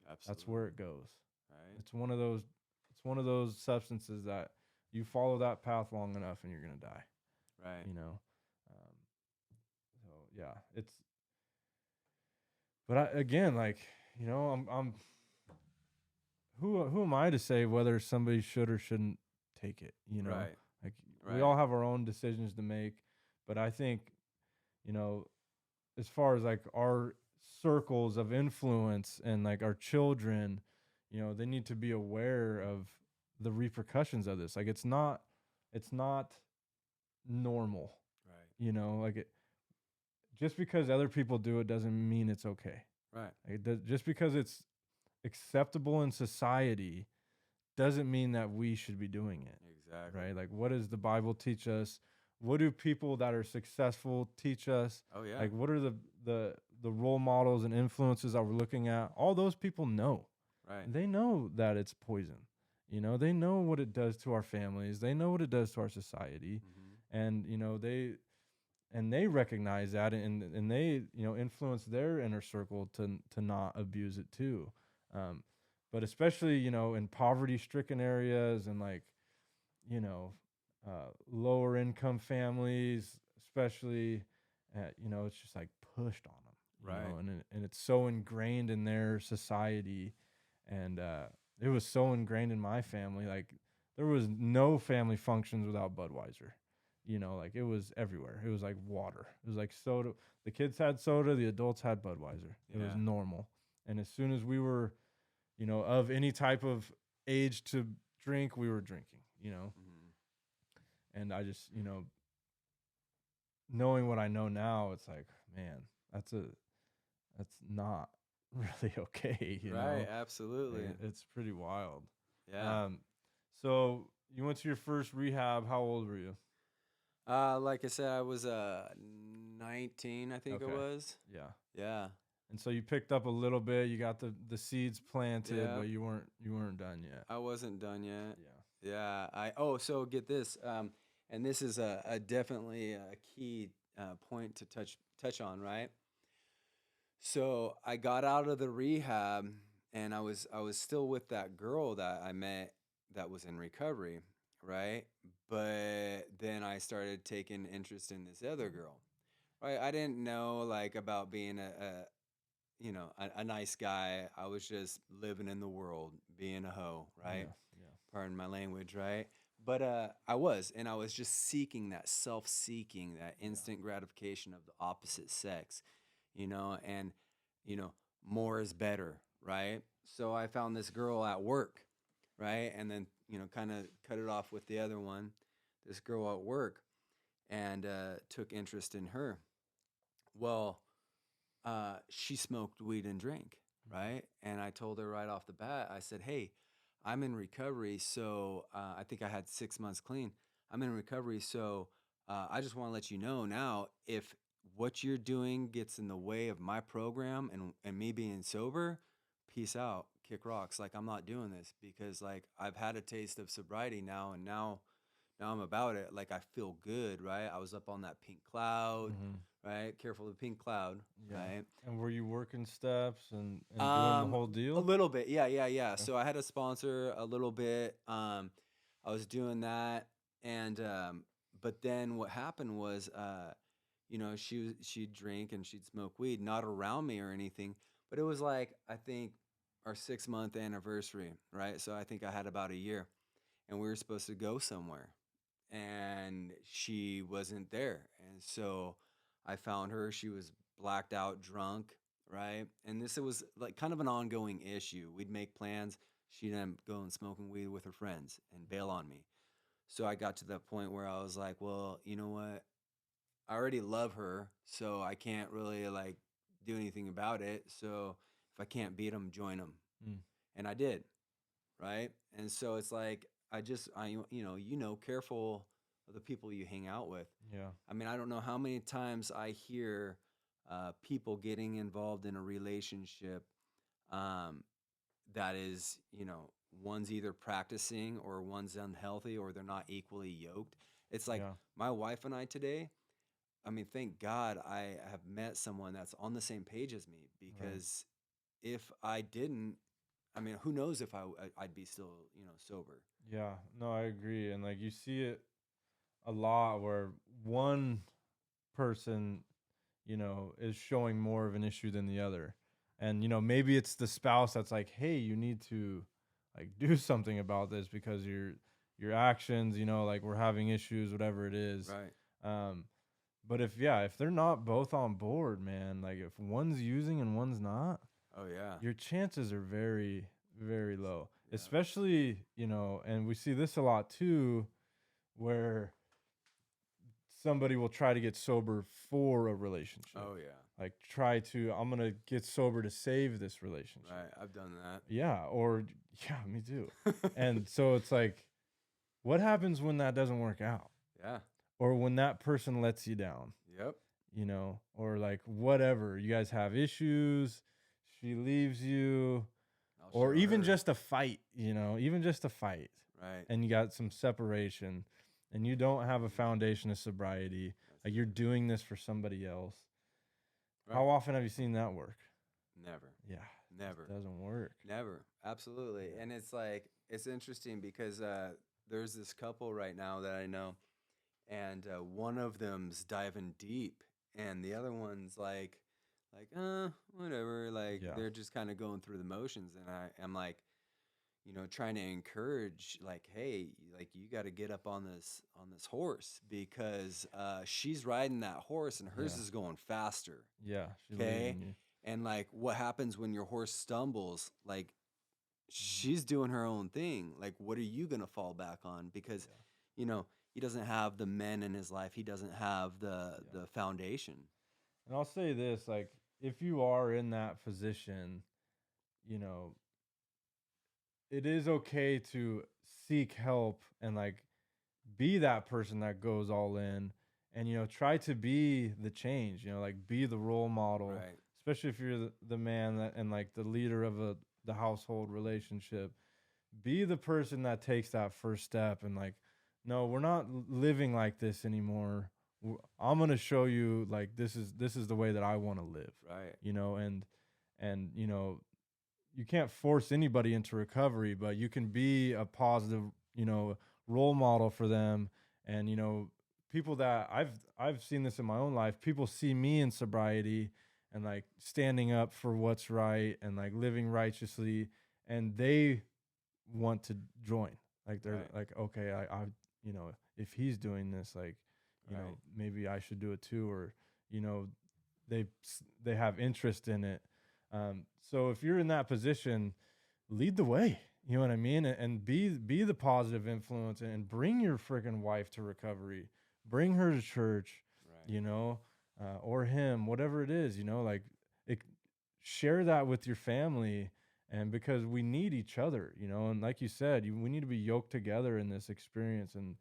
Absolutely. That's where it goes. Right. It's one of those substances that you follow that path long enough and you're gonna die. Right. So yeah, but again, like, I'm who am I to say whether somebody should or shouldn't take it? Right. Like Right. we all have our own decisions to make, but I think, as far as like our circles of influence and like our children, they need to be aware of the repercussions of this. Like it's not normal. Right. Like just because other people do it doesn't mean it's okay. Right. Like just because it's acceptable in society doesn't mean that we should be doing it. Exactly. Right? Like what does the Bible teach us? What do people that are successful teach us? Oh yeah. Like what are the role models and influences that we're looking at? All those people know. Right. They know that it's poison. They know what it does to our families. They know what it does to our society. Mm-hmm. And they recognize that, and they influence their inner circle to not abuse it too. But especially in poverty stricken areas, and like lower income families, especially it's just like pushed on them, Right. and it's so ingrained in their society, and it was so ingrained in my family. Like there was no family functions without Budweiser. You know, like it was everywhere. It was like water. It was like soda. The kids had soda, the adults had Budweiser. It was Yeah. normal. And as soon as we were, you know, of any type of age to drink, we were drinking, you know. And I just, you know, knowing what I know now, it's like, man, that's not really okay, you Right. know. Absolutely. It's pretty wild. Yeah. So you went to your first rehab. How old were you? Like I said, I was 19, I think it Okay. was. Yeah. Yeah. And so you picked up a little bit. You got the seeds planted, Yeah. but you weren't done yet. I wasn't done yet. Yeah. Yeah. So get this. And this is a definitely a key point to touch on, right? So I got out of the rehab, and I was still with that girl that I met that was in recovery, right? But then I started taking interest in this other girl, right? I didn't know like about being a nice guy. I was just living in the world, being a hoe, right? Yeah. Yeah. Pardon my language, right? But I was just seeking that self-seeking, that instant gratification of the opposite sex, and more is better, right? So I found this girl at work, right? And then, kind of cut it off with the other one, this girl at work, and took interest in her. Well, she smoked weed and drank, right? And I told her right off the bat, I said, hey, I'm in recovery. So I think I had 6 months clean. I'm in recovery. So I just want to let you know now, if what you're doing gets in the way of my program and me being sober, peace out, kick rocks. Like, I'm not doing this because like I've had a taste of sobriety now, and now I'm about it. Like, I feel good, right? I was up on that pink cloud, Mm-hmm. right? Careful of the pink cloud, Yeah. right? And were you working steps and doing the whole A deal? little bit, yeah, yeah, yeah. Okay. So I had a sponsor a little bit. I was doing that, and but then what happened was, she'd drink and she'd smoke weed, not around me or anything, but it was like, I think, our 6 month anniversary, right? So I think I had about a year, and we were supposed to go somewhere, and she wasn't there. And so I found her. She was blacked out, drunk, right? And this, it was like kind of an ongoing issue. We'd make plans. She'd end up going smoking weed with her friends and bail on me. So I got to that point where I was like, well, you know what? I already love her, so I can't really like do anything about it. So if I can't beat them, join them. Mm. And I did, right? And so it's like, careful of the people you hang out with. Yeah. I mean, I don't know how many times I hear people getting involved in a relationship um, that is, one's either practicing or one's unhealthy or they're not equally yoked. It's like Yeah. my wife and I today. I mean, thank God I have met someone that's on the same page as me, Right. because if I didn't, I mean, who knows if I'd be still, sober. Yeah. No, I agree. And like you see it a lot where one person, you know, is showing more of an issue than the other. And, you know, maybe it's the spouse that's like, hey, you need to like do something about this because your actions, you know, like we're having issues, whatever it is. Right. But if they're not both on board, man, like if one's using and one's not, Oh yeah. your chances are very, very low. Yeah. Especially, you know, and we see this a lot too, where somebody will try to get sober for a relationship. Oh yeah. Like I'm gonna get sober to save this relationship. Right. I've done that. Yeah, me too. And so it's like, what happens when that doesn't work out? Yeah. Or when that person lets you down? Yep. You know, or like whatever, you guys have issues, she leaves you, or even just a fight, you know, even just a fight. Right. And you got some separation and you don't have a foundation of sobriety. Like you're doing this for somebody else. Right. How often have you seen that work? Never. Yeah. Never. It doesn't work. Never. Absolutely. And it's like, it's interesting because there's this couple right now that I know, and one of them's diving deep and the other one's like whatever, like they're just kind of going through the motions. And I'm like, trying to encourage, like, hey, like, you got to get up on this horse, because she's riding that horse and hers Yeah. is going faster. Yeah. She's Okay. leading you. And like, what happens when your horse stumbles? Like, Mhm. she's doing her own thing. Like, what are you gonna fall back on? Because Yeah. he doesn't have the men in his life. He doesn't have the Yeah. the foundation. And I'll say this, like, if you are in that position, you know, it is okay to seek help and like be that person that goes all in and try to be the change, like be the role model, Right. especially if you're the man that and like the leader of the household relationship. Be the person that takes that first step and like, no, we're not living like this anymore. I'm going to show you like this is the way that I want to live, Right. and you can't force anybody into recovery, but you can be a positive, role model for them. And people that I've seen this in my own life. People see me in sobriety and like standing up for what's right and like living righteously, and they want to join. Like they're Right. like, okay, if he's doing this, like, Right. maybe I should do it too, or you know, they they have interest in it. So if you're in that position, lead the way. You know what I mean? And be the positive influence and bring your freaking wife to recovery. Bring her to church, Right. you know, or him, whatever it is, like it, share that with your family. And because we need each other, and like you said, we need to be yoked together in this experience. And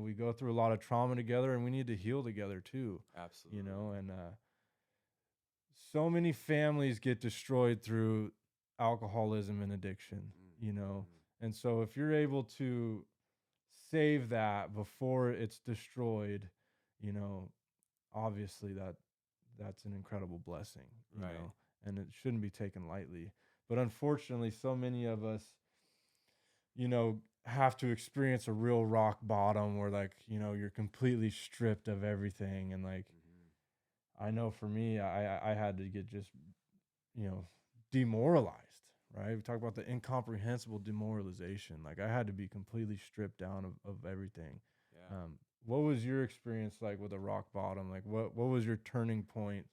we go through a lot of trauma together and we need to heal together too, Absolutely. and so many families get destroyed through alcoholism and addiction, and so if you're able to save that before it's destroyed, you know, obviously that's an incredible blessing, Right. and it shouldn't be taken lightly. But unfortunately, so many of us, have to experience a real rock bottom where like, you're completely stripped of everything. And like, Mm-hmm. I know for me, I had to get just, you know, demoralized, right? We talk about the incomprehensible demoralization. Like I had to be completely stripped down of everything. Yeah. What was your experience like with a rock bottom? Like what was your turning point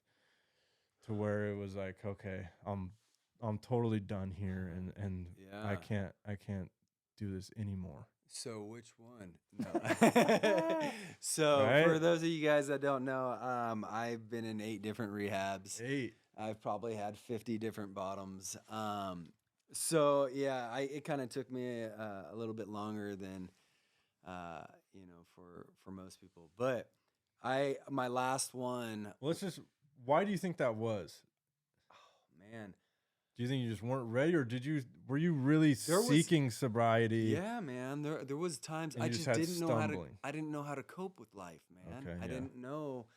to where it was like, okay, I'm totally done here and Yeah. I can't do this anymore. So which one? No. So for Right? those of you guys that don't know, I've been in 8 different rehabs. 8. I've probably had 50 different bottoms. So yeah, it kind of took me a little bit longer than for most people. But my last one, Let's just why do you think that was? oh man, Do you think you just weren't ready, or were you really there was seeking sobriety yeah, man. There was times and I you just just had didn't know stumbling? I didn't know how to cope with life, man. Okay, I yeah. didn't know.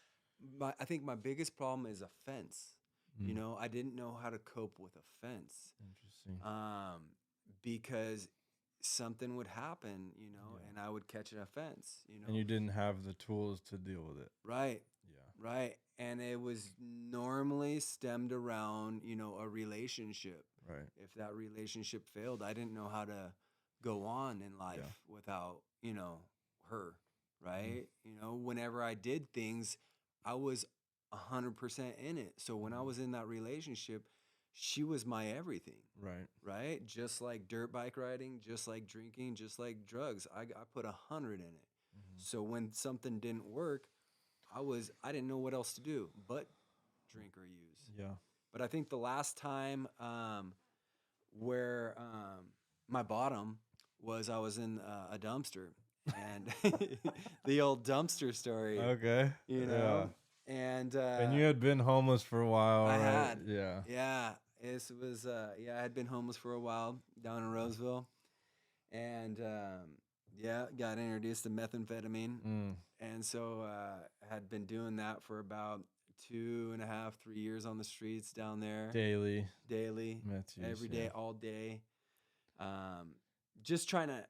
I think my biggest problem is offense. Mm, I didn't know how to cope with offense. interesting. Because something would happen, Yeah. and I would catch an offense. And you didn't have the tools to deal with it. Right, Yeah. right. And it was normally stemmed around, a relationship. Right. If that relationship failed, I didn't know how to go on in life Yeah. without, her, Mm, right? Whenever I did things, I was 100% in it. So when I mm, was in that relationship, she was my everything, right. right? Just like dirt bike riding, just like drinking, just like drugs. I put 100 in it. Mm-hmm. So when something didn't work, I didn't know what else to do but drink or use. Yeah. But I think the last time where my bottom was, I was in a dumpster, and the old dumpster story, Okay. you Yeah. know, and And you had been homeless for a while, I right? had, Yeah. yeah, yeah, I had been homeless for a while down in Roseville, and yeah, got introduced to methamphetamine, Mm. and so had been doing that for about 2.5, 3 years on the streets down there, Daily daily, meth use. every Yeah. day, all day. Um, just trying to,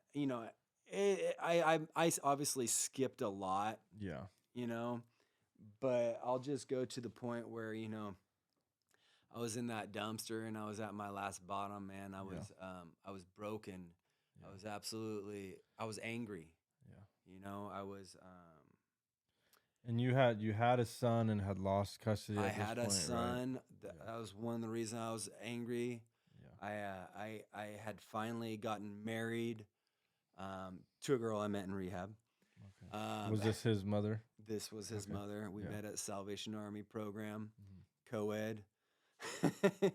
I obviously skipped a lot, Yeah. but I'll just go to the point where, I was in that dumpster and I was at my last bottom, man. Yeah. I was broken. Yeah. I was angry. Yeah. I was And you had a son and had lost custody I at this had a point, right? son. Yeah. That was one of the reasons I was angry. Yeah. I had finally gotten married to a girl I met in rehab. Okay. Um, Was this his mother? this was his Okay. mother. We Yeah. met at Salvation Army program, Mhm. co-ed. Shout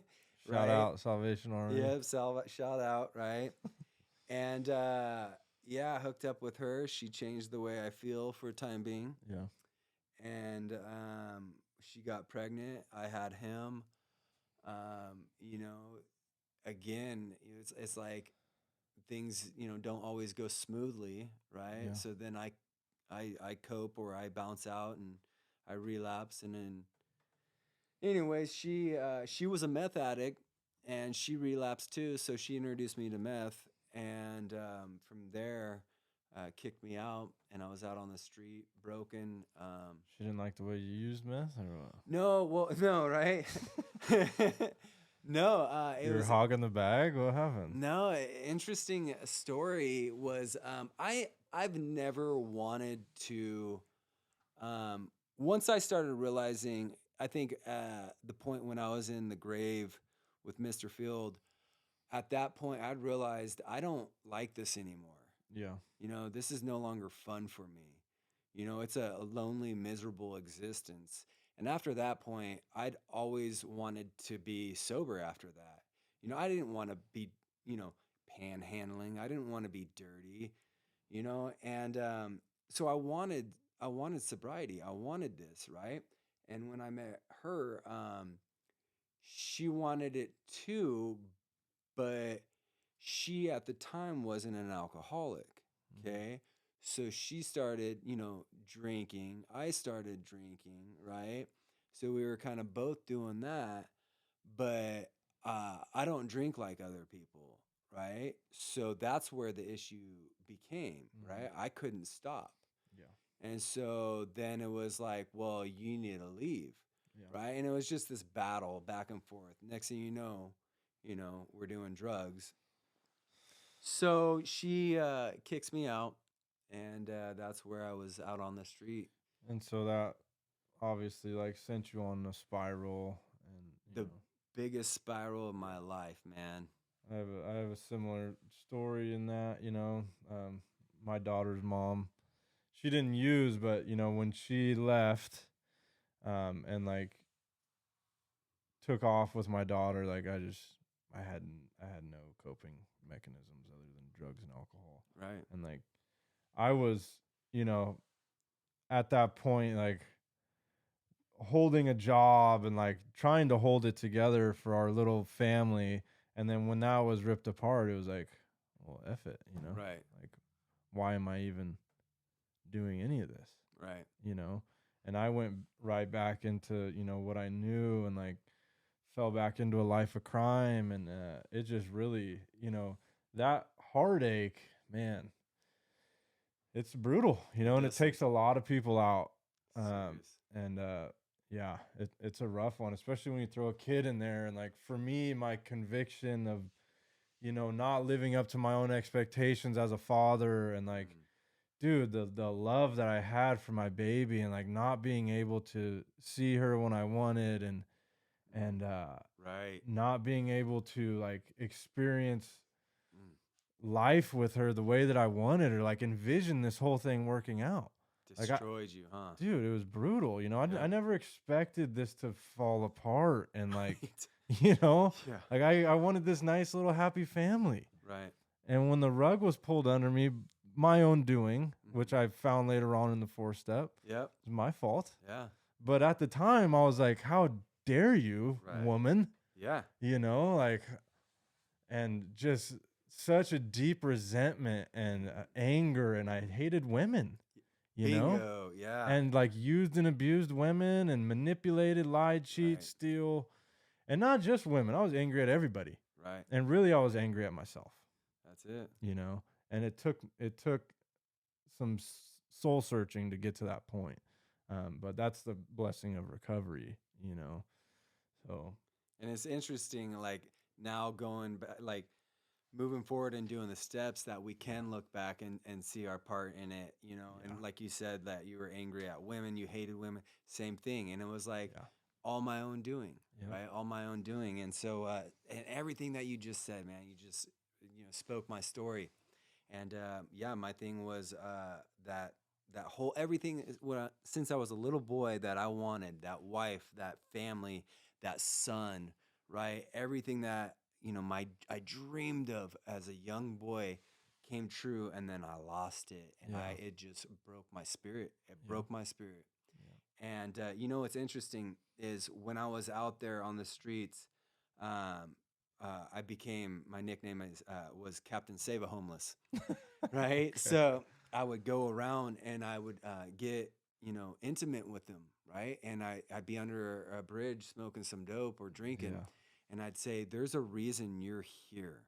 Right? out Salvation Army. Yep, shout out, right? And yeah, I hooked up with her. She changed the way I feel for a time being. Yeah. And she got pregnant. I had him. You know, again, it's like things, don't always go smoothly, right? Yeah. So then I cope or I bounce out and I relapse. And then anyways, she was a meth addict and she relapsed too, so she introduced me to meth, and from there, kicked me out, and I was out on the street, broken. She didn't like the way you used meth, or what? No, well, no, right? No, it You were was hogging the bag. What happened? no interesting story was I've never wanted to. Once I started realizing, I think the point when I was in the grave with Mr. Field, at that point, I'd realized I don't like this anymore. Yeah. This is no longer fun for me. It's a lonely, miserable existence. And after that point, I'd always wanted to be sober after that. I didn't want to be, you know, panhandling. I didn't want to be dirty, and so I wanted sobriety. I wanted this, right? And when I met her, she wanted it too, but she at the time wasn't an alcoholic. Mhm. Okay. So she started, drinking. I started drinking, right? So we were kind of both doing that, but I don't drink like other people, right? So that's where the issue became, Mhm. right? I couldn't stop. Yeah. And so then it was like, well, you need to leave, Yeah. right? And it was just this battle back and forth. Next thing you know, we're doing drugs. So she kicks me out, and that's where I was out on the street. And so that obviously like sent you on a spiral, and The biggest spiral of my life, man. I have a similar story in that, my daughter's mom, she didn't use, but when she left, and like took off with my daughter, like I had no coping mechanisms other than drugs and alcohol. Right. And like I was, you know, at that point like holding a job and like trying to hold it together for our little family, and then when that was ripped apart, it was like, well, F it, Right. like why am I even doing any of this, Right. and I went right back into what I knew, and like fell back into a life of crime, and it just really, that heartache, man, it's brutal, and it does takes a lot of people out. Serious. And yeah, it's a rough one, especially when you throw a kid in there. And like for me, my conviction of, not living up to my own expectations as a father, and like, dude, the love that I had for my baby, and like not being able to see her when I wanted, and Right. not being able to like experience Mm. life with her the way that I wanted, or like envision this whole thing working out. Like Destroyed you, huh? dude, it was brutal. Yeah. I never expected this to fall apart, and like, Right. Yeah. like I wanted this nice little happy family. Right. And when the rug was pulled under me, my own doing, which I found later on in the 4-step, Yep. was my fault. Yeah. But at the time, I was like, how dare you, Right. woman? Yeah. Like, and just such a deep resentment and anger, and I hated women. Bingo. Yeah. And like used and abused women, and manipulated, lied, cheat, Right. steal, and not just women. I was angry at everybody, Right. and really I was angry at myself. That's it. And it took some soul searching to get to that point, but that's the blessing of recovery. So And it's interesting, like now going back, like moving forward and doing the steps that we can look back and see our part in it, you know. Yeah. And like you said, that you were angry at women, you hated women, same thing. And it was like Yeah. all my own doing, Yep. right? All my own doing. And so, and everything that you just said, man, you just, spoke my story. And yeah, my thing was that whole everything is since I was a little boy that I wanted, that wife, that family, that son, right? Everything that my I dreamed of as a young boy came true, and then I lost it, and Yeah. it just broke my spirit. It Yeah. broke my spirit. Yeah. And what's interesting is when I was out there on the streets, um, I became my nickname was Captain Save a Homeless, right? Okay. So I would go around and I would get intimate with them, right? And I'd be under a bridge smoking some dope or drinking, Yeah. and I'd say, "There's a reason you're here,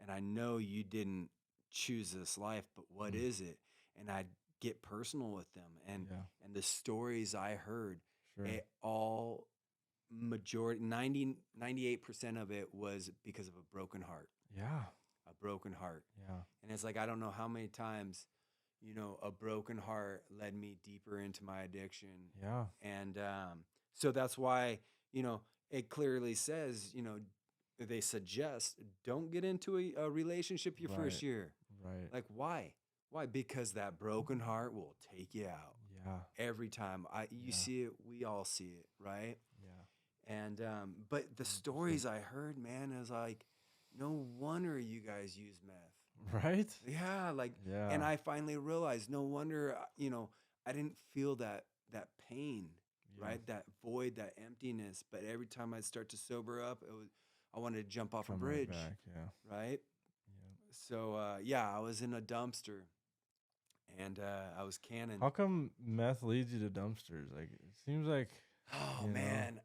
and I know you didn't choose this life, but what Mm. is it?" And I'd get personal with them, Yeah. and the stories I heard, Sure. it all majority 98% of it was because of a broken heart, Yeah. a broken heart. Yeah. And it's like I don't know how many times a broken heart led me deeper into my addiction. Yeah. And so that's why it clearly says, they suggest don't get into a relationship your first Right. year. Right. Like, why? Because that broken heart will take you out Yeah. every time. You Yeah. see it, we all see it, right? Yeah. And but the 100%. stories I heard, man, is like, no wonder you guys use meth. Right? Yeah, like, and Yeah. I finally realized, no wonder, I didn't feel that pain, Yeah. right? That void, that emptiness. But every time I'd start to sober up, I wanted to jump off a Come right bridge, back. Yeah. right? Yeah. So yeah, I was in a dumpster, and I was canning. How come meth leads you to dumpsters? Like it seems like Oh you know man,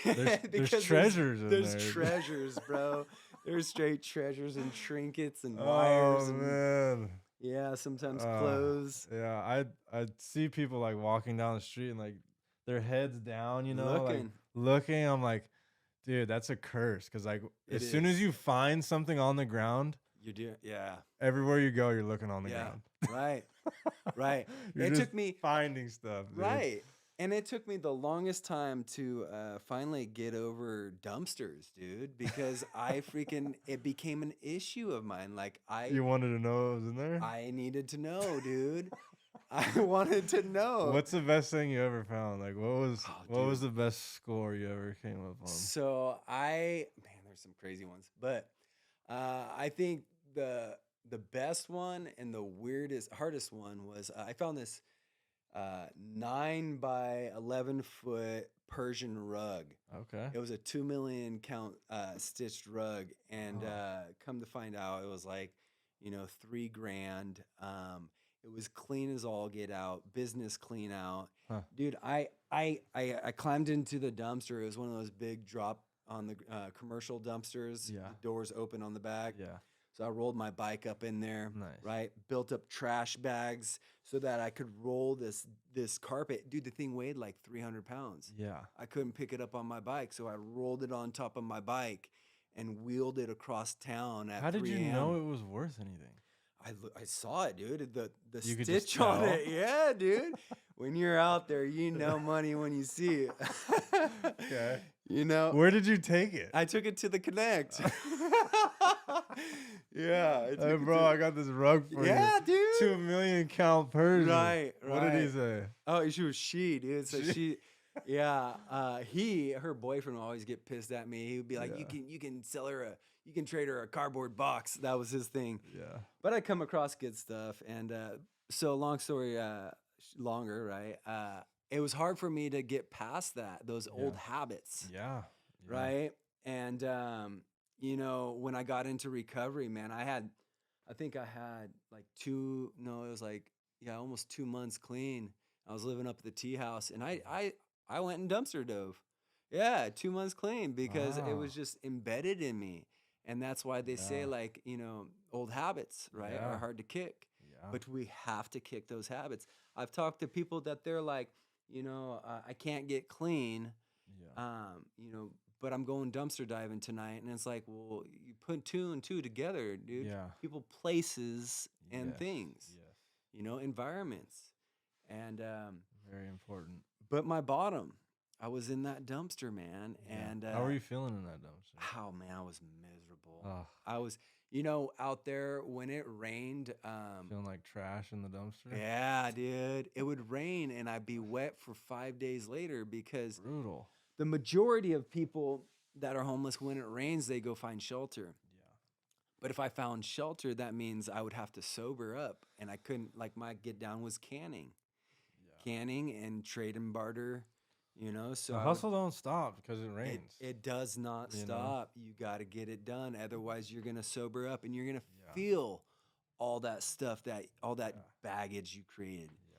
there's because treasures in there's there. treasures, bro. There's straight treasures and trinkets and Oh wires and man. yeah, sometimes Uh, clothes. yeah, I'd see people like walking down the street and like their heads down, like Looking, looking. I'm like, dude, that's a curse. Cause like it as soon as is. you find something on the ground, You do, yeah, everywhere you go, you're looking on the yeah, ground. right, right. You're It just took me finding stuff, dude. right, and it took me the longest time to finally get over dumpsters, dude, because it became an issue of mine. Like You wanted to know what was in there? I needed to know, dude. I wanted to know. What's the best thing you ever found? Like Oh, what was dude. the best score you ever came up on? So man, there's some crazy ones, but I think the best one and the hardest one was I found this 9 by 11 foot Persian rug. Okay. It was a 2 million count stitched rug, and Oh. come to find out, it was like $3 grand. It was clean as all get out, business clean out, Huh. dude. I climbed into the dumpster. It was one of those big drop on the commercial dumpsters. Yeah. The doors open on the back. Yeah. So I rolled my bike up in there, Nice. right? Built up trash bags so that I could roll this carpet. Dude, the thing weighed like 300 pounds. Yeah. I couldn't pick it up on my bike, so I rolled it on top of my bike and wheeled it across town at How did 3 you a.m. know it was worth anything? I saw it, dude. The You could just stitch on tell? it. Yeah, dude. When you're out there, you know money when you see it. Okay. Where did you take it? I took it to the Connect. Yeah. Hey, bro, I got this rug for you. Yeah, dude. 2 million count Persian. Right. What did he say? Oh, she was dude. So She? yeah. Her boyfriend would always get pissed at me. He would be like, Yeah. you can sell her you can trade her a cardboard box. That was his thing. Yeah. But I come across good stuff, and so long story longer, right? It was hard for me to get past those old habits, Yeah. right? And when I got into recovery, man, I think I had like almost 2 months clean. I was living up at the tea house, and I went and dumpster dove. Yeah, 2 months clean because it Wow. was just embedded in me. And that's why they say, Yeah. like, old habits, right, Yeah. are hard to kick. Yeah. But we have to kick those habits. I've talked to people that they're like, I can't get clean, Yeah. but I'm going dumpster diving tonight. And it's like, well, you put two and two together, dude. Yeah. People, places, and Yes. things, Yes. environments. And, Very important. but my bottom, I was in that dumpster, man. Yeah. And how are you feeling in that dumpster? oh, man, I was miserable. Ugh. I was, out there when it rained. Feeling like trash in the dumpster? Yeah, dude. It would rain and I'd be wet for 5 days later because Brutal. the majority of people that are homeless, when it rains, they go find shelter. Yeah. But if I found shelter, that means I would have to sober up. And I couldn't, like, my get down was canning. Yeah. Canning and trade and barter, So The hustle don't stop because it rains. It does not You know? stop. You got to get it done. Otherwise, you're going to sober up and you're going to Yeah. feel all that stuff, all that Yeah. baggage you created. Yeah.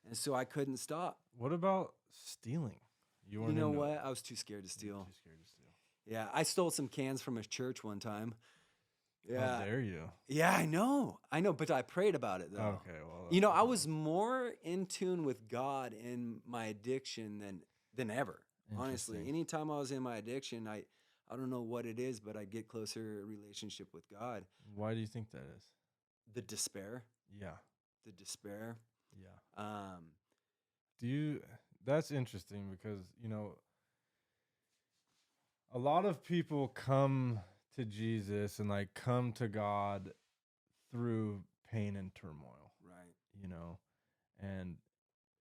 And so I couldn't stop. What about stealing? You weren't know into what? it. I was too scared to steal. Too scared to steal. Yeah, I stole some cans from a church one time. Yeah. How dare you? Yeah, I know, but I prayed about it though. Okay, well. I was more in tune with God in my addiction than ever. Honestly, Interesting. anytime I was in my addiction, I don't know what it is, but I get closer relationship with God. Why do you think that is? The despair. Yeah. The despair. Yeah. That's interesting because, a lot of people come to Jesus and like come to God through pain and turmoil, Right. And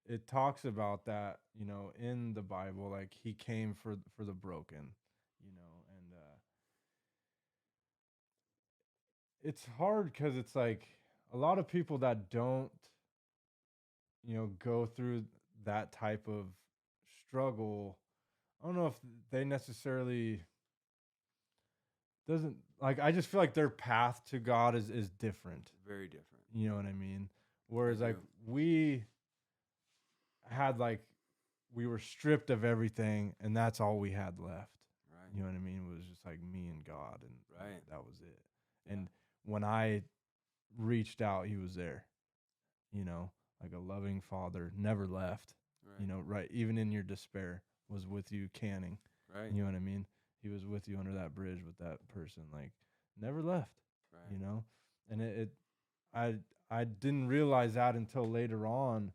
it talks about that, in the Bible, like he came for the broken, and it's hard because it's like a lot of people that don't, go through that type of struggle. I don't know if they necessarily doesn't like. I just feel like their path to God is different. Very different. You know what I mean? Whereas I like do. we had like we were stripped of everything and that's all we had left. Right. You know what I mean? It was just like me and God and Right. that was it. And when I reached out, he was there. Like a loving father, never left. Right. Right, even in your despair was with you canning. Right. You know what I mean? He was with you under that bridge with that person, like never left. Right. And I didn't realize that until later on.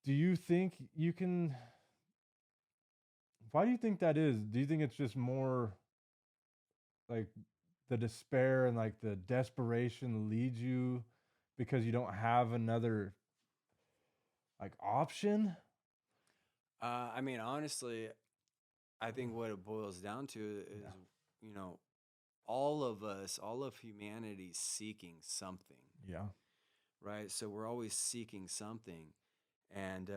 Do you think you can? Why do you think that is? Do you think it's just more like the despair and like the desperation leads you because you don't have another like option? I mean, honestly, I think what it boils down to is, all of us, all of humanity seeking something, Yeah. right? So we're always seeking something. And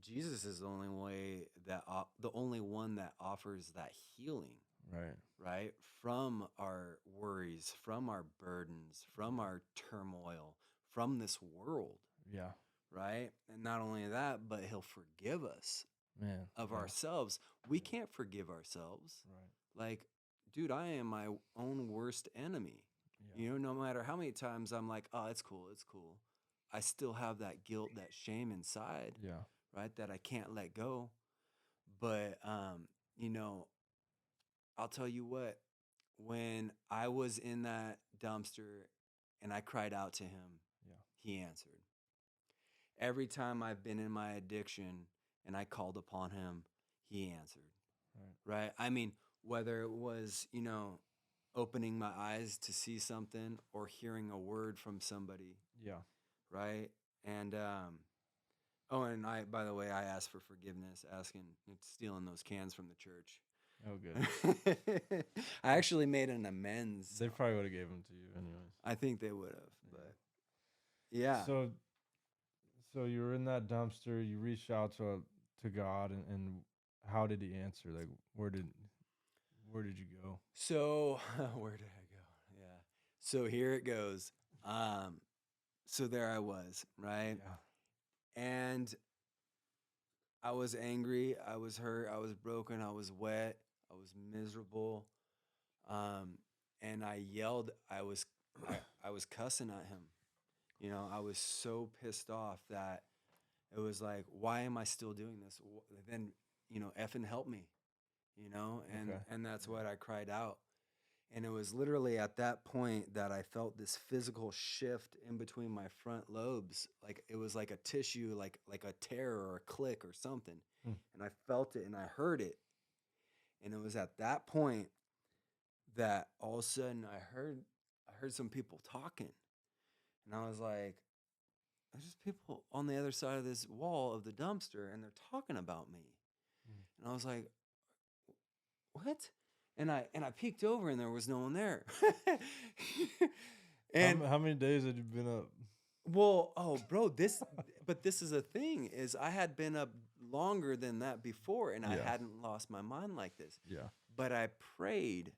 Jesus is the only way the only one that offers that healing, Right. right? From our worries, from our burdens, from our turmoil, from this world, Yeah. right? And not only that, but he'll forgive us Man. of yeah. ourselves. We can't forgive ourselves. Right. Like, dude, I am my own worst enemy. Yeah. No matter how many times I'm like, oh, it's cool. I still have that guilt, that shame inside, Yeah. right? That I can't let go. But, I'll tell you what, when I was in that dumpster and I cried out to him, Yeah. he answered. Every time I've been in my addiction and I called upon him, he answered. Right? I mean, whether it was, opening my eyes to see something or hearing a word from somebody, Yeah. right? And and by the way, I asked for forgiveness, stealing those cans from the church. Oh, good. I actually made an amends. They probably would have gave them to you anyways. I think they would have, but yeah. So you were in that dumpster. You reached out to God, and how did He answer? Like, where did you go? So where did I go? Yeah. So here it goes. So there I was, right? Yeah. And I was angry. I was hurt. I was broken. I was wet. I was miserable. And I yelled. I was cussing at him. I was so pissed off that it was like, why am I still doing this? Then, effing help me, Okay. and that's what I cried out. And it was literally at that point that I felt this physical shift in between my front lobes. Like it was like a tissue, like a tear or a click or something. Hmm. And I felt it and I heard it. And it was at that point that all of a sudden I heard some people talking. And I was like, there's just people on the other side of this wall of the dumpster and they're talking about me. Hmm. And I was like, what? And I peeked over and there was no one there. And How many days had you been up? well, oh bro, this is a thing is I had been up longer than that before and I Yeah. hadn't lost my mind like this. Yeah. But I prayed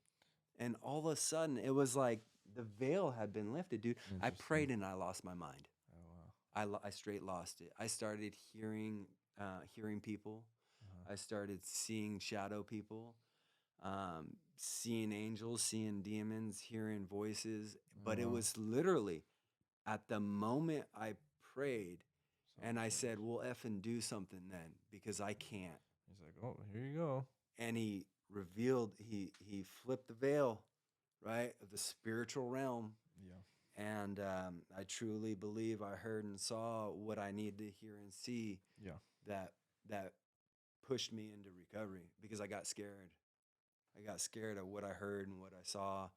and all of a sudden it was like the veil had been lifted, dude. I Interesting. prayed and I lost my mind. Oh wow. I straight lost it. I started hearing people. Uh-huh. I started seeing shadow people, seeing angels, seeing demons, hearing voices. Oh But it wow. was literally at the moment I prayed and I Something said, changed. "Well, effing do something then, because I can't." He's like, oh, here you go. And he flipped the veil, right, of the spiritual realm. Yeah. And I truly believe I heard and saw what I needed to hear and see Yeah. that that pushed me into recovery because I got scared. I got scared of what I heard and what I saw,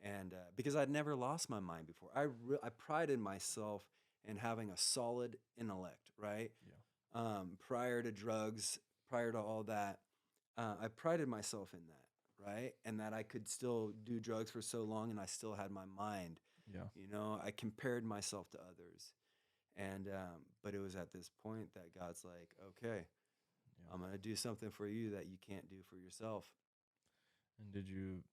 and because I'd never lost my mind before. I prided myself in having a solid intellect, right? Yeah. Prior to drugs, prior to all that, I prided myself in that, right? And that I could still do drugs for so long and I still had my mind. Yeah. I compared myself to others. And but it was at this point that God's like, okay, Yeah. I'm gonna do something for you that you can't do for yourself. And did you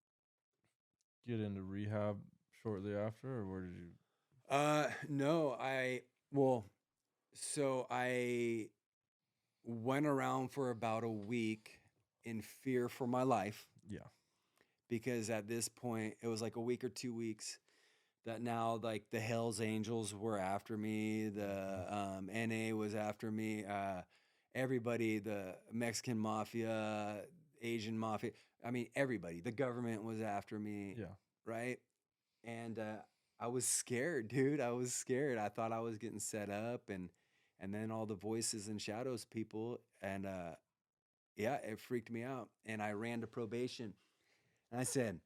get into rehab shortly after, or where did you? No, well, so I went around for about a week in fear for my life Yeah. because at this point it was like a week or 2 weeks that now like the Hells Angels were after me, the NA was after me, everybody, the Mexican mafia, Asian mafia, I mean everybody, the government was after me, Yeah. right? And I was scared, dude. I was scared. I thought I was getting set up, and then all the voices and shadows people, and yeah, it freaked me out. And I ran to probation, and I said,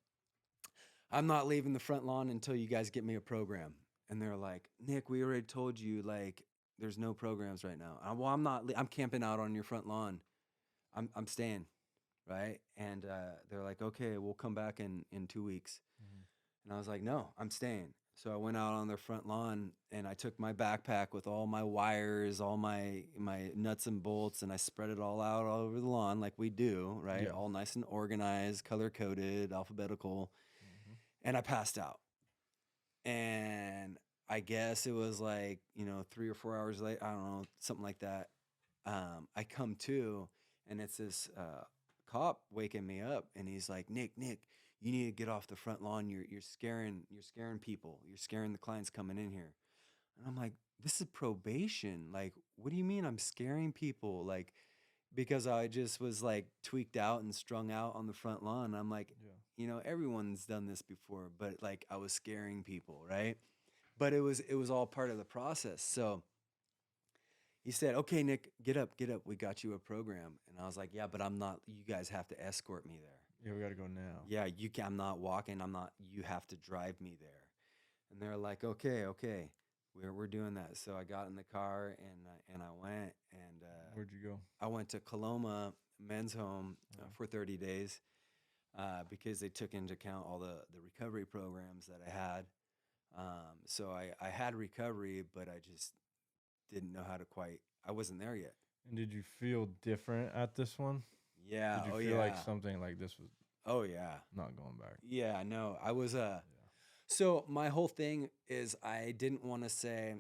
I'm not leaving the front lawn until you guys get me a program. And they're like, Nick, we already told you, like, there's no programs right now. Well, I'm not. I'm camping out on your front lawn. I'm staying, right? And they're like, okay, we'll come back in 2 weeks. Mhm. And I was like, no, I'm staying. So I went out on their front lawn and I took my backpack with all my wires, all my nuts and bolts, and I spread it all over the lawn like we do, right? Yeah. All nice and organized, color coded, alphabetical. Mhm. And I passed out. And I guess it was like, 3 or 4 hours late. I don't know, something like that. I come to, and it's this cop waking me up, and he's like, Nick, you need to get off the front lawn. You're scaring people. You're scaring the clients coming in here. And I'm like, this is probation. Like, what do you mean I'm scaring people? Like, because I just was like tweaked out and strung out on the front lawn. I'm like, Yeah. everyone's done this before, but like I was scaring people, right? But it was all part of the process. So he said, "Okay, Nick, get up, get up. We got you a program." And I was like, "Yeah, but I'm not. You guys have to escort me there. Yeah. We got to go now. Yeah, you can. I'm not walking. I'm not. You have to drive me there." And they're like, "Okay, okay, we're doing that." So I got in the car and I went and Where'd you go? I went to Coloma Men's Home Uh-huh. for 30 days because they took into account all the recovery programs that I had. So I had recovery, but I just didn't know how to quite. I wasn't there yet. And did you feel different at this one? Yeah. Did you Oh feel like yeah. something like this was Oh yeah. not going back? Yeah. No, I was Yeah. So my whole thing is I didn't want to say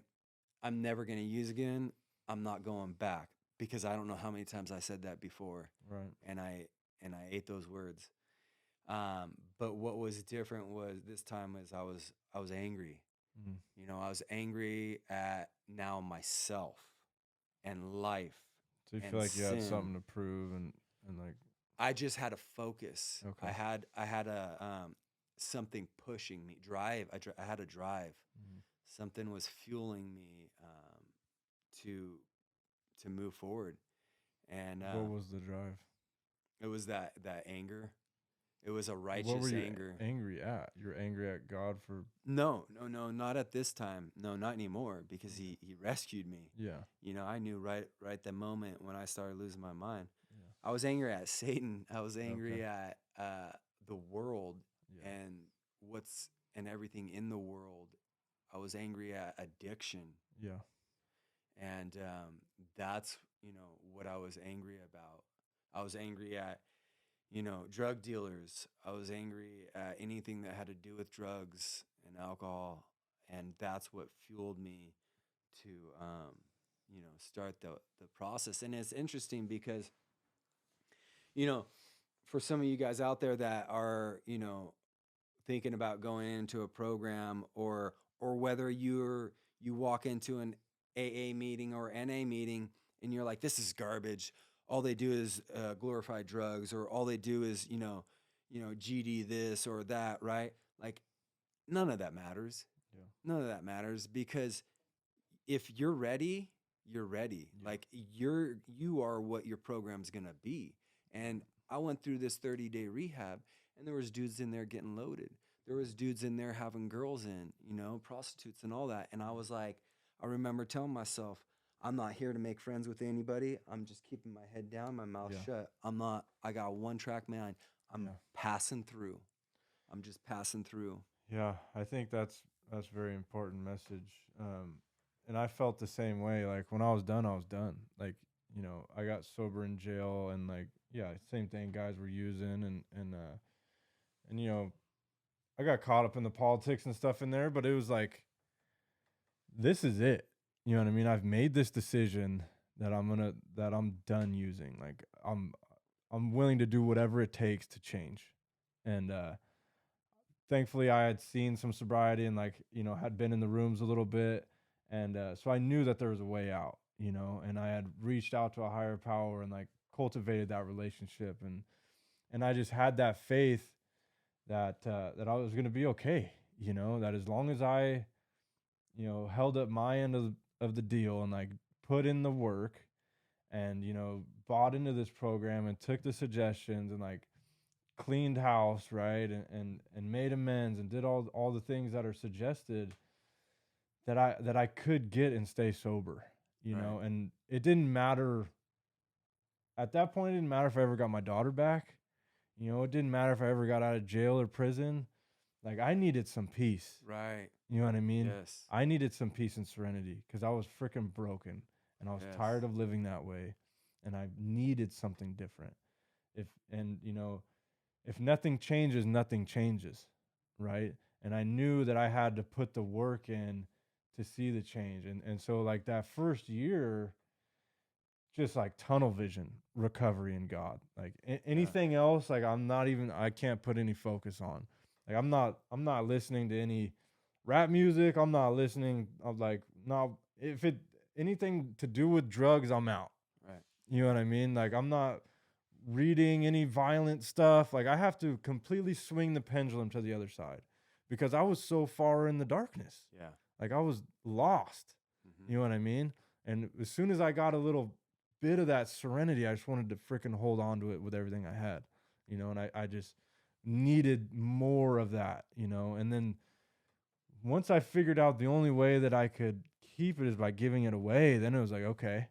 I'm never going to use again. I'm not going back because I don't know how many times I said that before, Right. and I ate those words. But what was different was this time was I was angry. Mm. I was angry at now myself and life So you feel and like you had something sin. to prove and like, I just had a focus. okay. I had a something pushing me. Drive. I had a drive. Mhm. Something was fueling me to move forward, and What was the drive? it was that anger. It was a What were righteous you anger. angry at? You're angry at God for, No, no, no, not at this time. No, not anymore, because okay. he rescued me. Yeah. You know, I knew right the moment when I started losing my mind. Yeah. I was angry at Satan. I was Okay. angry at the world Yeah. and what's and everything in the world. I was angry at addiction, Yeah. and that's what I was angry about. I was angry at drug dealers. I was angry at anything that had to do with drugs and alcohol, and that's what fueled me to start the process. And it's interesting because you know for some of you guys out there that are thinking about going into a program, or whether you walk into an AA meeting or NA meeting and you're like, this is garbage. All they do is glorify drugs, or all they do is GD this or that, right? Like, none of that matters. Yeah. None of that matters, because if you're ready, you're ready. Yeah. Like, you are what your program's gonna be. And I went through this 30-day rehab, and there was dudes in there getting loaded. There was dudes in there having girls in, prostitutes and all that. And I was like, I remember telling myself, I'm not here to make friends with anybody. I'm just keeping my head down, my mouth Yeah. shut. I'm not. I got one track mind. I'm Yeah. passing through. I'm just passing through. Yeah. I think that's a very important message. And I felt the same way. Like when I was done, I was done. Like, I got sober in jail and like, yeah, same thing. Guys were using and I got caught up in the politics and stuff in there, but it was like, this is it. You know what I mean? I've made this decision that I'm done using. Like I'm willing to do whatever it takes to change. And thankfully I had seen some sobriety and like, had been in the rooms a little bit. And so I knew that there was a way out, and I had reached out to a higher power and like cultivated that relationship. And I just had that faith that I was going to be okay, that as long as I, held up my end of the deal and like put in the work and, bought into this program and took the suggestions and like cleaned house, right? And made amends and did all the things that are suggested, that I could get and stay sober, Right. and it didn't matter at that point. It didn't matter if I ever got my daughter back. It didn't matter if I ever got out of jail or prison. Like I needed some peace. Right. You know what I mean? Yes. I needed some peace and serenity because I was freaking broken and I was Yes. tired of living that way and I needed something different. If and if nothing changes, nothing changes, right? And I knew that I had to put the work in to see the change. And so like that first year, just like tunnel vision, recovery in God. Like Yeah. anything else, like I can't put any focus on. Like I'm not listening to any rap music. I'm not listening. I'm like, no, if it anything to do with drugs, I'm out. Right. You know what I mean? Like I'm not reading any violent stuff. Like I have to completely swing the pendulum to the other side because I was so far in the darkness. Yeah. Like I was lost. Mm-hmm. You know what I mean? And as soon as I got a little bit of that serenity, I just wanted to freaking hold on to it with everything I had, and I just needed more of that, and then once I figured out the only way that I could keep it is by giving it away, then it was like, okay,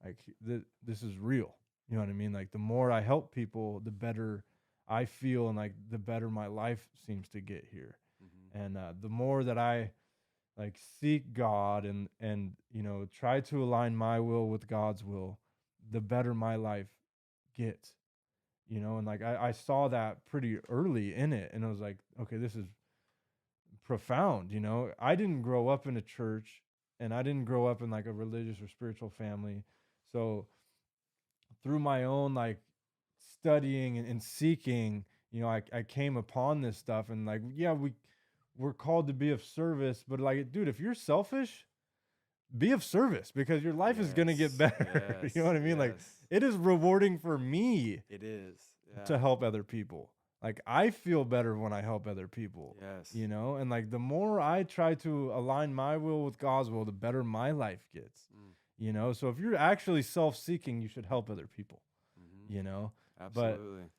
like this is real. You know what I mean? Like the more I help people, the better I feel and like the better my life seems to get here. Mm-hmm. And the more that I like seek God and try to align my will with God's will, the better my life gets. And like I saw that pretty early in it and I was like, okay, this is profound. I didn't grow up in a church and I didn't grow up in like a religious or spiritual family. So through my own like studying and seeking, I came upon this stuff and like, yeah, we're called to be of service, but like, dude, if you're selfish, be of service, because your life is going to get Yes. better. Yes. You know what I mean? Like, Yes. it is rewarding for me It is. to Yeah. help other people. Like, I feel better when I help other people, Yes. you know? And like, the more I try to align my will with God's will, the better my life gets, Mm. you know? So if you're actually self-seeking, you should help other people, Mm-hmm. you know? But Absolutely.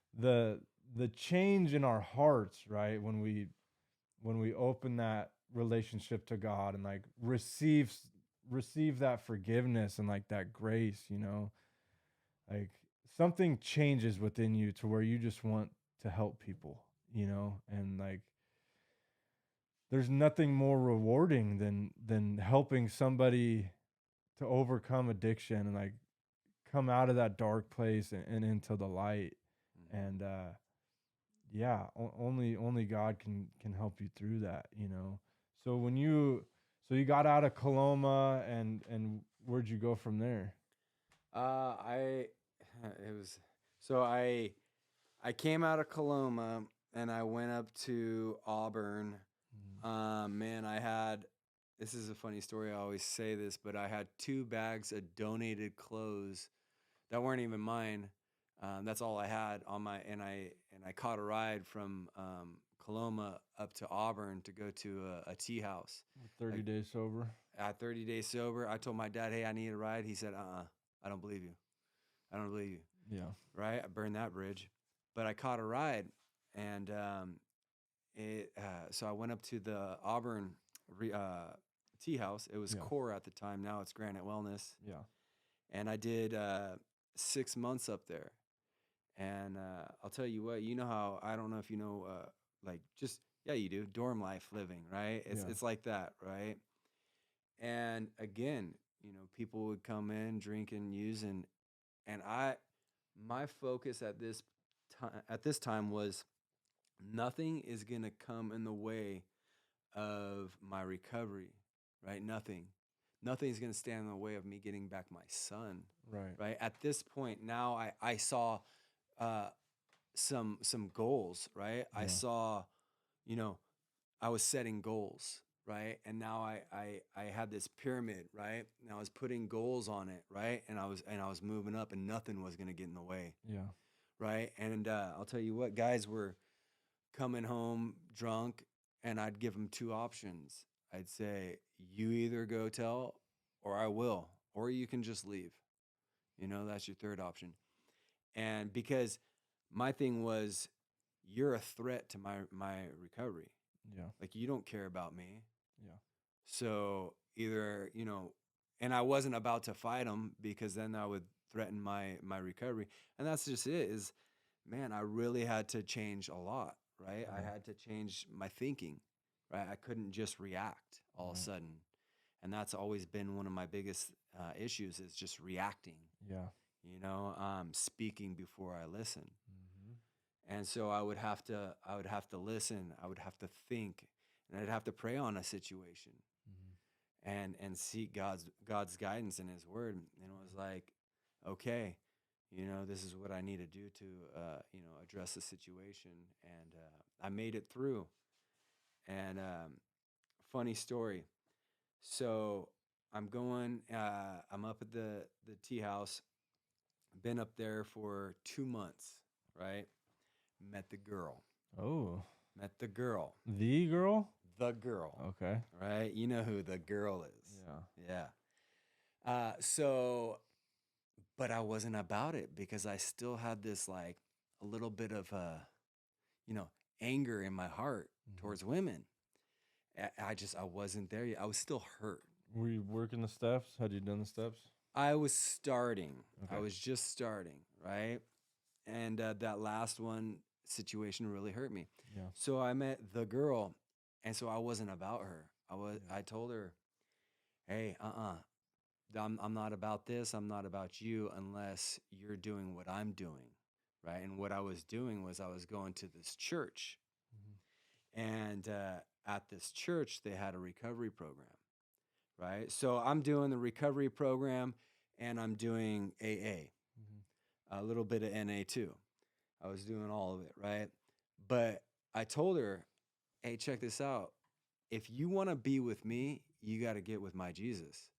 the change in our hearts, right? When we open that relationship to God and like receive that forgiveness and like that grace, you know, like something changes within you to where you just want to help people, you know, and like there's nothing more rewarding than helping somebody to overcome addiction and like come out of that dark place and into the light. Mm-hmm. And yeah, only God can help you through that, you know. So you got out of Coloma, and where'd you go from there? I it was so I came out of Coloma and I went up to Auburn. Mm. Man, I had this is a funny story. I always say this, but I had 2 bags of donated clothes that weren't even mine. That's all I had on my and I caught a ride from Coloma up to Auburn to go to a tea house. 30 Like days sober. at 30 days sober, I told my dad, "Hey, I need a ride." He said, I don't believe you. I don't believe you." Yeah. Right? I burned that bridge, but I caught a ride, and so I went up to the Auburn tea house. It was Yeah. Core at the time. Now it's Granite Wellness, Yeah. and I did 6 months up there. And I'll tell you what, you know how I don't know if you know, like just yeah, you do dorm life living, right? It's Yeah. it's like that, right? And again, people would come in, drink and use, and my focus at this time was nothing is going to come in the way of my recovery, right? Nothing's going to stand in the way of me getting back my son, Right. right? At this point now, I saw uh, some goals, right? I Yeah. saw, you know, I was setting goals, right? And now I had this pyramid, right? And I was putting goals on it, right? And I was moving up, and nothing was going to get in the way, Yeah. right? And I'll tell you what, guys were coming home drunk, and I'd give them 2 options. I'd say, you either go tell, or I will, or you can just leave. That's your third option. And because my thing was, you're a threat to my recovery. Yeah. Like, you don't care about me. Yeah. So either, and I wasn't about to fight them, because then I would threaten my recovery. And that's just it is, man, I really had to change a lot, right? I Yeah. had to change my thinking, right? I couldn't just react all of a Right. sudden. And that's always been one of my biggest issues, is just reacting, Yeah. speaking before I listen. Mm-hmm. And so I would have to listen, I would have to think, and I'd have to pray on a situation, Mm-hmm. and seek God's guidance in His Word. And it was like, okay, this is what I need to do to address the situation. And I made it through. And funny story. So I'm up at the tea house. Been up there for 2 months, right? Met the girl. Oh, Met the girl. the girl. The girl, Okay. right? You know who the girl is. Yeah. Yeah. But I wasn't about it, because I still had this, like, a little bit of you know, anger in my heart Mm-hmm. towards women. I wasn't there yet. I was still hurt. Were you working the steps? Had you done the steps? I was starting. I Okay. was just starting, right? And that last one situation really hurt me. Yeah. So I met the girl, and so I wasn't about her. Yeah. I told her, "Hey, I'm not about this. I'm not about you unless you're doing what I'm doing." Right? And what I was doing was, I was going to this church, Mm-hmm. and at this church they had a recovery program, right? So I'm doing the recovery program, and I'm doing AA, Mm-hmm. a little bit of NA too. I was doing all of it, right? But I told her, "Hey, check this out. If you want to be with me, you got to get with my Jesus."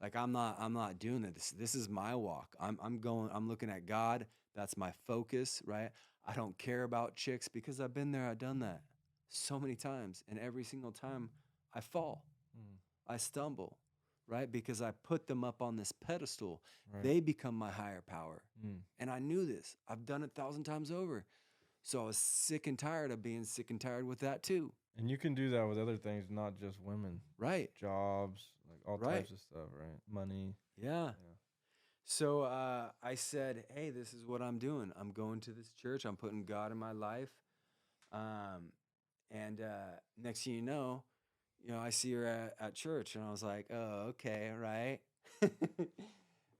Like I'm not doing this. This is my walk. I'm looking at God. That's my focus, right? I don't care about chicks because I've been there, I've done that so many times. And every single time I fall, Mm. I stumble, right? Because I put them up on this pedestal. Right. They become my higher power. Mm. And I knew this. I've done it 1,000 times over. So I was sick and tired of being sick and tired with that too. And you can do that with other things, not just women. Right. Jobs, like all Right. types of stuff, right? Money. Yeah. Yeah. So I said, hey, this is what I'm doing. I'm going to this church. I'm putting God in my life. And next thing I see her at church, and I was like, oh, okay, right.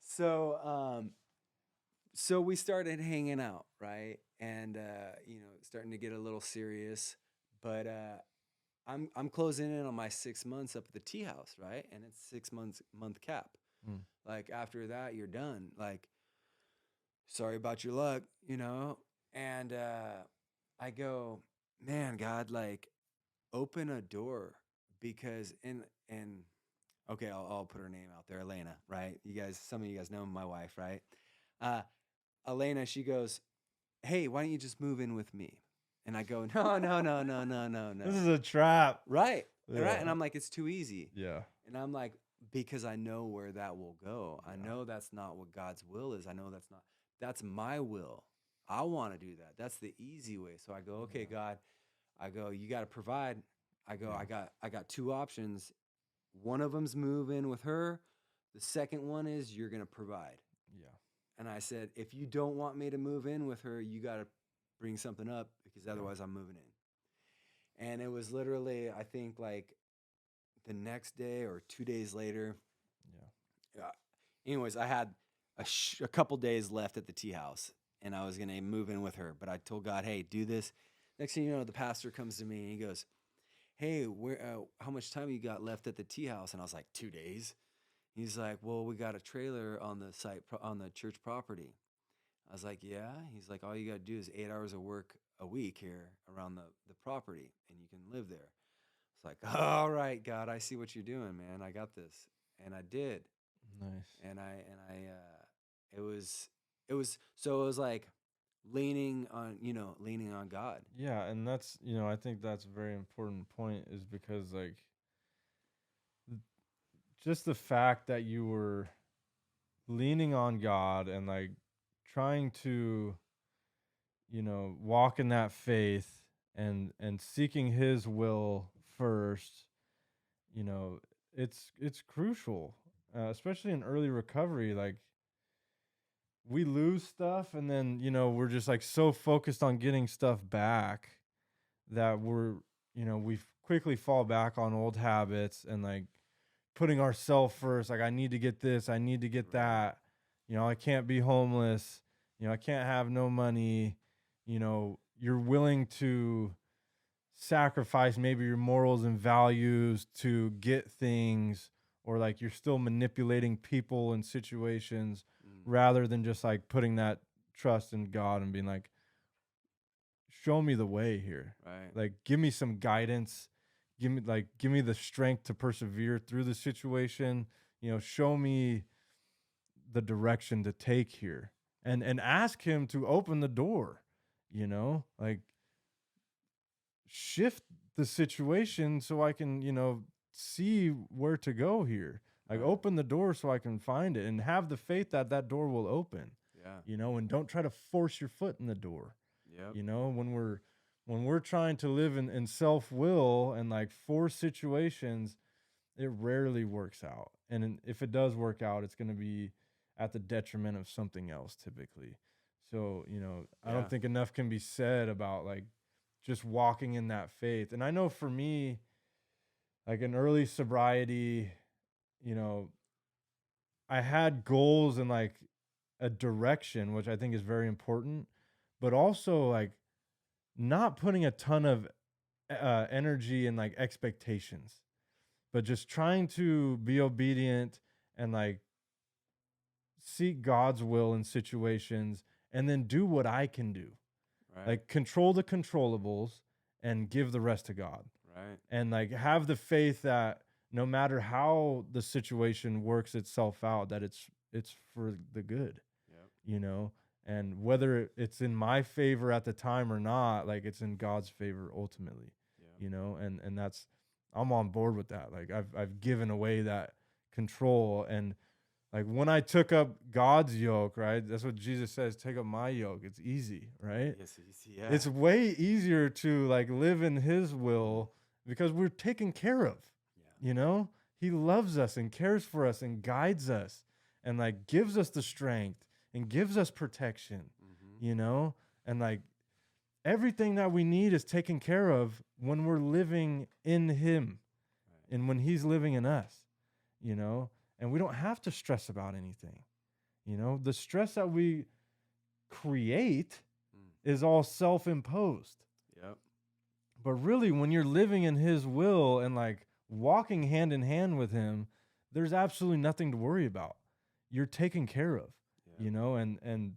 So so we started hanging out, right, and starting to get a little serious. But I'm closing in on my 6 months up at the tea house, right, and it's 6 month cap. Mm. Like after that, you're done. Like, sorry about your luck, And I go, man, God, like, open a door because okay, I'll put her name out there, Alaina, right? Some of you guys know my wife, right? Uh, Alaina, she goes, hey, why don't you just move in with me? And I go, no, no, no, no, no, no, no. This is a trap. Right. Yeah. Right. And I'm like, it's too easy. Yeah. And I'm like, because I know where that will go. I Yeah. know that's not what God's will is. I know that's my will. I want to do that. That's the easy way. So I go, okay, God, I go, you got to provide. I go, Yeah. I got two options. One of them's move in with her. The second one is you're going to provide. Yeah. And I said, if you don't want me to move in with her, you got to bring something up because otherwise I'm moving in. And it was literally, I think, like the next day or 2 days later. Yeah. Anyways, I had a couple days left at the tea house, and I was going to move in with her. But I told God, hey, do this. Next thing you know, the pastor comes to me and he goes, hey, how much time you got left at the tea house? And I was like, 2 days. He's like, well, we got a trailer on the site, on the church property. I was like, yeah. He's like, all you got to do is 8 hours of work a week here around the property, and you can live there. It's like, all right, God, I see what you're doing, man. I got this. And I did. Nice. And it was so it was like leaning on God. Yeah, and that's, I think that's a very important point, is because like just the fact that you were leaning on God and like trying to, walk in that faith and seeking his will first, you know, it's crucial, especially in early recovery. Like we lose stuff, and then we're just like so focused on getting stuff back that we quickly fall back on old habits and like putting ourselves first. Like, I need to get this, I need to get that. I can't be homeless. I can't have no money. You're willing to sacrifice maybe your morals and values to get things, or like you're still manipulating people and situations rather than just like putting that trust in God and being like, show me the way here. Right. Like, give me some guidance. Give me the strength to persevere through the situation. Show me the direction to take here, and ask him to open the door, like shift the situation so I can, see where to go here. Like, Right. open the door so I can find it, and have the faith that that door will open. Yeah. And don't try to force your foot in the door. Yep. When we're trying to live in self-will and like force situations, it rarely works out. And if it does work out, it's going to be at the detriment of something else typically. So, I don't think enough can be said about like just walking in that faith. And I know for me, like in early sobriety, you know, I had goals and like a direction, which I think is very important, but also like not putting a ton of energy and like expectations, but just trying to be obedient and like seek God's will in situations, and then do what I can do. Right. Like, control the controllables and give the rest to God. Right. And like have the faith that no matter how the situation works itself out, that it's for the good, Yep. you know? And whether it's in my favor at the time or not, like it's in God's favor ultimately, Yep. you know? And that's I'm on board with that. Like I've given away that control. And like when I took up God's yoke, right? That's what Jesus says, take up my yoke. It's easy, right? Yes, yeah. It's way easier to like live in his will because we're taken care of. Yeah. You know, he loves us and cares for us and guides us and like gives us the strength and gives us protection, Mm-hmm. you know, and like everything that we need is taken care of when we're living in him Right. and when he's living in us, you know, and we don't have to stress about anything. You know, the stress that we create Mm. is all self-imposed. Yep. But really, when you're living in his will and like walking hand in hand with him, there's absolutely nothing to worry about. You're taken care of, Yep. you know, and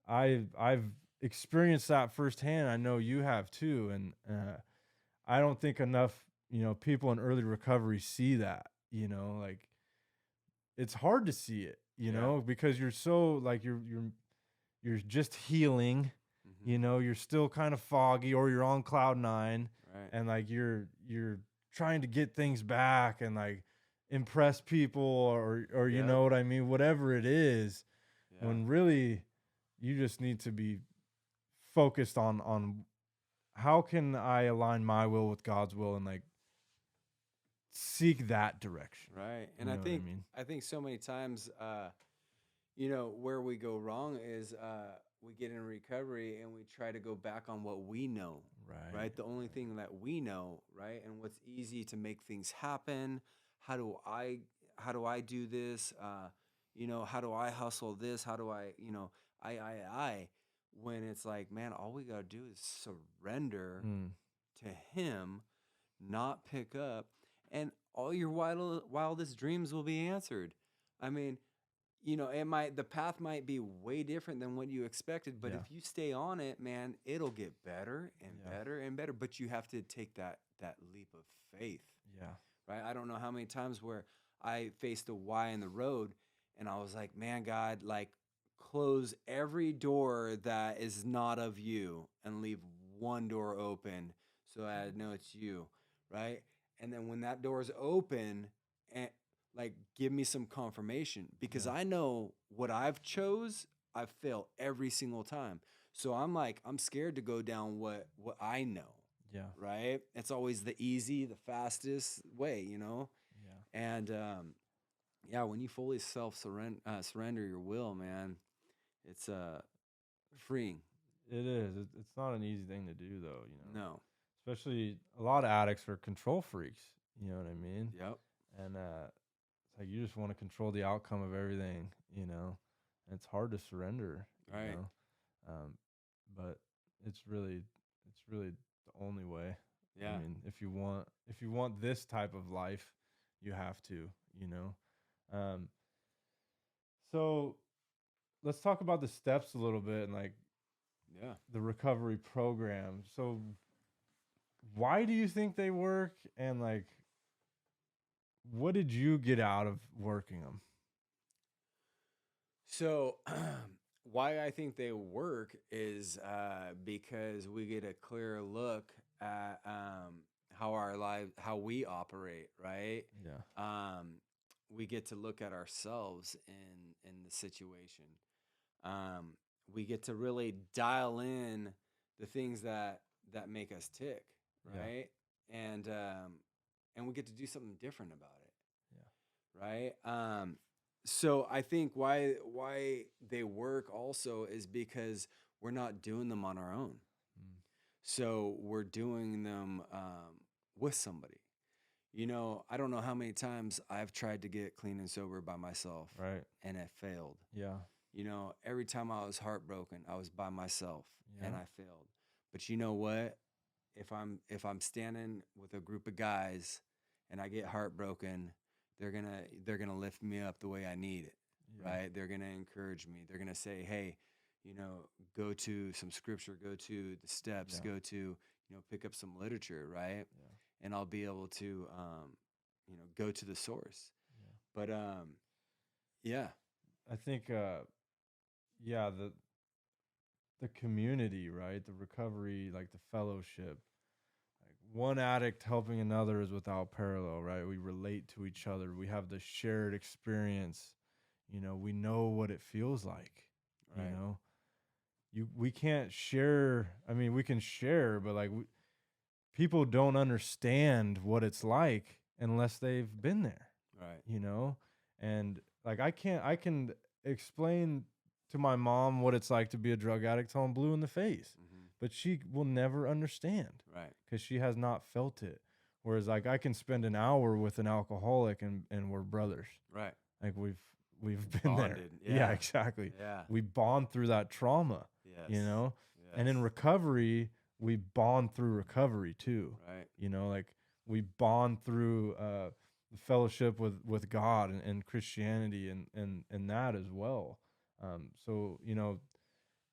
I've experienced that firsthand. I know you have too, and I don't think enough, you know, people in early recovery see that, you know, like it's hard to see it, you Yeah. know, because you're so like you're just healing, Mm-hmm. you know, you're still kind of foggy or you're on cloud nine Right. and like you're trying to get things back and like impress people or you Yep. know what I mean, whatever it is, Yeah. when really you just need to be focused on how can I align my will with God's will and like seek that direction. Right. And You know what I mean? I think so many times, you know, where we go wrong is we get in recovery and we try to go back on what we know, Right. right? The only thing that we know, right? And what's easy to make things happen. How do I how do I do this? You know, how do I hustle this? How do I, you know, I when it's like, man, all we got to do is surrender Mm, to him, not pick up, and all your wildest dreams will be answered. I mean, you know, the path might be way different than what you expected, but yeah. if you stay on it, man, it'll get better and Yeah. better and better. But you have to take that leap of faith, Yeah. right? I don't know how many times where I faced a Y in the road and I was like, man, God, like close every door that is not of you and leave one door open so I know it's you, right? And then when that door is open, and like give me some confirmation because Yeah. I know what I've chose, I fail every single time. So I'm like, I'm scared to go down what I know, Yeah. right? It's always the easy, the fastest way, you know? Yeah. And yeah, when you fully surrender your will, man, it's freeing. It is. It's not an easy thing to do, though. You know, No. especially a lot of addicts are control freaks. You know what I mean? Yep. And it's like you just want to control the outcome of everything. You know, and it's hard to surrender. You Right. know, but it's really the only way. I Yeah. mean, if you want this type of life, you have to. You know, um, so let's talk about the steps a little bit and like Yeah. the recovery program. So why do you think they work and like what did you get out of working them? So, why I think they work is because we get a clear look at how our lives, how we operate, right? Yeah. We get to look at ourselves in the situation. Um, we get to really dial in the things that make us tick, Yeah. right? And and we get to do something different about it, Yeah. right? So I think why they work also is because we're not doing them on our own. Mm. So we're doing them with somebody. You know, I don't know how many times I've tried to get clean and sober by myself, Right. and it failed. Yeah. You know, every time I was heartbroken, I was by myself, Yeah. and I failed. But you know what? If I'm standing with a group of guys and I get heartbroken, they're gonna lift me up the way I need it, Yeah. right? They're gonna encourage me. They're gonna say, hey, you know, go to some scripture, go to the steps, Yeah. go to, you know, pick up some literature, right? Yeah. And I'll be able to go to the source. Yeah. But yeah, I think yeah, the community, right? The recovery, like the fellowship. Like one addict helping another is without parallel, right? We relate to each other. We have the shared experience. We know what it feels like, you right, know. We can't share, I mean, we can share, but like people don't understand what it's like unless they've been there, right, you know? And like I can explain to my mom what it's like to be a drug addict till I'm blue in the face. hmm, But she will never understand right, because she has not felt it. Whereas like I can spend an hour with an alcoholic and we're brothers. right. Like we've been there. Bonded. Yeah, Yeah, exactly. yeah. We bond through that trauma, you Yes, know? And yes. in recovery, we bond through recovery too. Right, Like we bond through the fellowship with God and Christianity and that as well. So,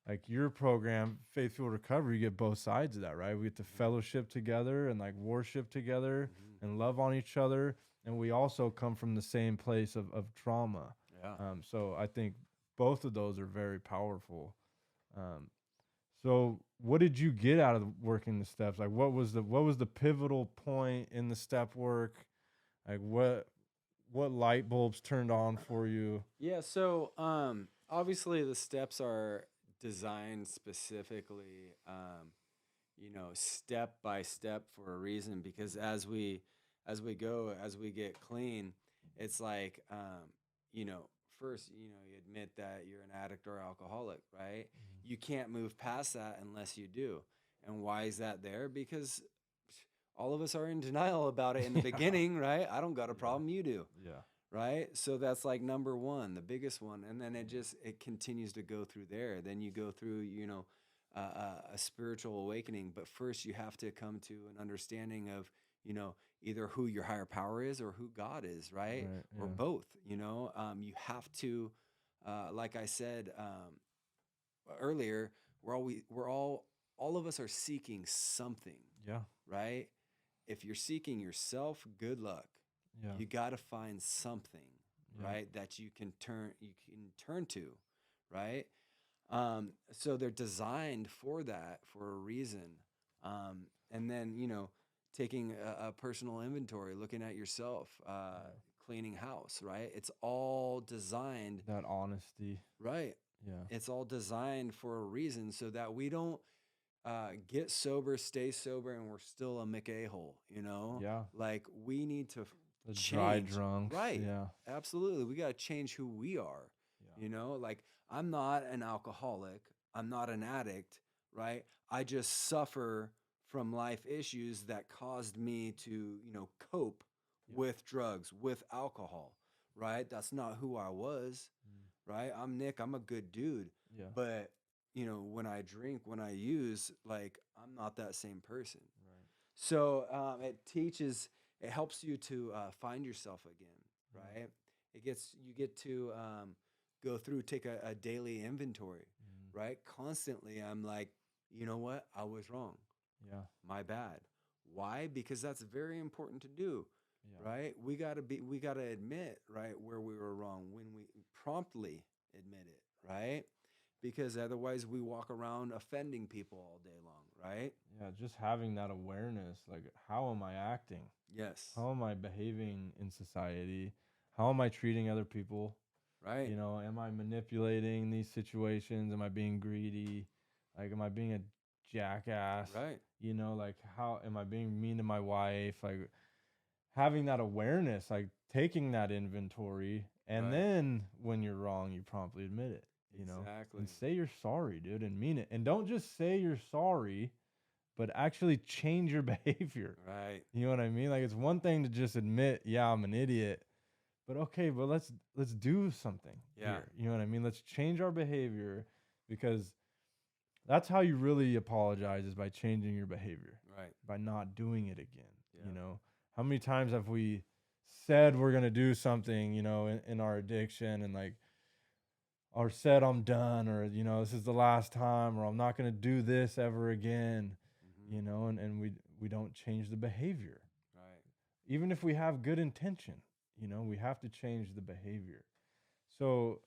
like your program, Faith Fueled Recovery, you get both sides of that, right? We get to fellowship together and like worship together hmm, and love on each other. And we also come from the same place of trauma. yeah. So I think both of those are very powerful. Um, so what did you get out of working the steps? Like what was the pivotal point in the step work? Like what light bulbs turned on for you? Yeah, so obviously the steps are designed specifically step by step for a reason, because as we get clean, it's like first, you admit that you're an addict or alcoholic, right? You can't move past that unless you do. And why is that there? Because all of us are in denial about it in the Yeah. beginning, right? I don't got a Yeah. problem, you do, Yeah. right? So that's like number one, the biggest one, and then it continues to go through there. Then you go through, a spiritual awakening. But first, you have to come to an understanding of, either who your higher power is or who God is, right? Right. Or Yeah. both. You have to, like I said earlier, all of us are seeking something, Yeah. right? If you're seeking yourself, good luck. Yeah. You got to find something, Yeah. right, that you can turn to, right? So they're designed for that for a reason. And then taking a personal inventory, looking at yourself, Yeah. cleaning house, right? It's all designed, That honesty. right? Yeah. It's all designed for a reason so that we don't get sober, stay sober, and we're still a McA-hole, Yeah. Like we need to The dry change. drunks. Right. Yeah. Absolutely. We got to change who we are. Yeah. Like I'm not an alcoholic. I'm not an addict, right? I just suffer from life issues that caused me to, cope Yeah. with drugs, with alcohol, right? That's not who I was, Mm. right? I'm Nick. I'm a good dude. Yeah. But, when I drink, when I use, like, I'm not that same person. Right. So it helps you to find yourself again, Yeah. right? You get to go through, take a daily inventory, Mm. right? Constantly, I'm like, you know what? I was wrong. Yeah. My bad. Why? Because that's very important to do, Yeah. right? We gotta admit, right, where we were wrong when we promptly admit it, right? Because otherwise we walk around offending people all day long, right? Yeah. Just having that awareness, like, how am I acting? Yes. How am I behaving in society? How am I treating other people? Right. Am I manipulating these situations? Am I being greedy? Like, am I being a jackass? Right. Like, how am I being mean to my wife? Like, having that awareness, like taking that inventory, and Right. then when you're wrong, you promptly admit it, Exactly. and say you're sorry, dude, and mean it. And don't just say you're sorry, but actually change your behavior. Right. You know what I mean? Like, it's one thing to just admit, yeah, I'm an idiot, but okay, but let's do something Yeah. here. You know what I mean? Let's change our behavior, because that's how you really apologize, is by changing your behavior, Right. by not doing it again. Yeah. How many times have we said we're gonna do something, in our addiction, and like, or said I'm done, or this is the last time, or I'm not gonna do this ever again, Hmm. and we don't change the behavior. Right. even if we have good intention, we have to change the behavior. So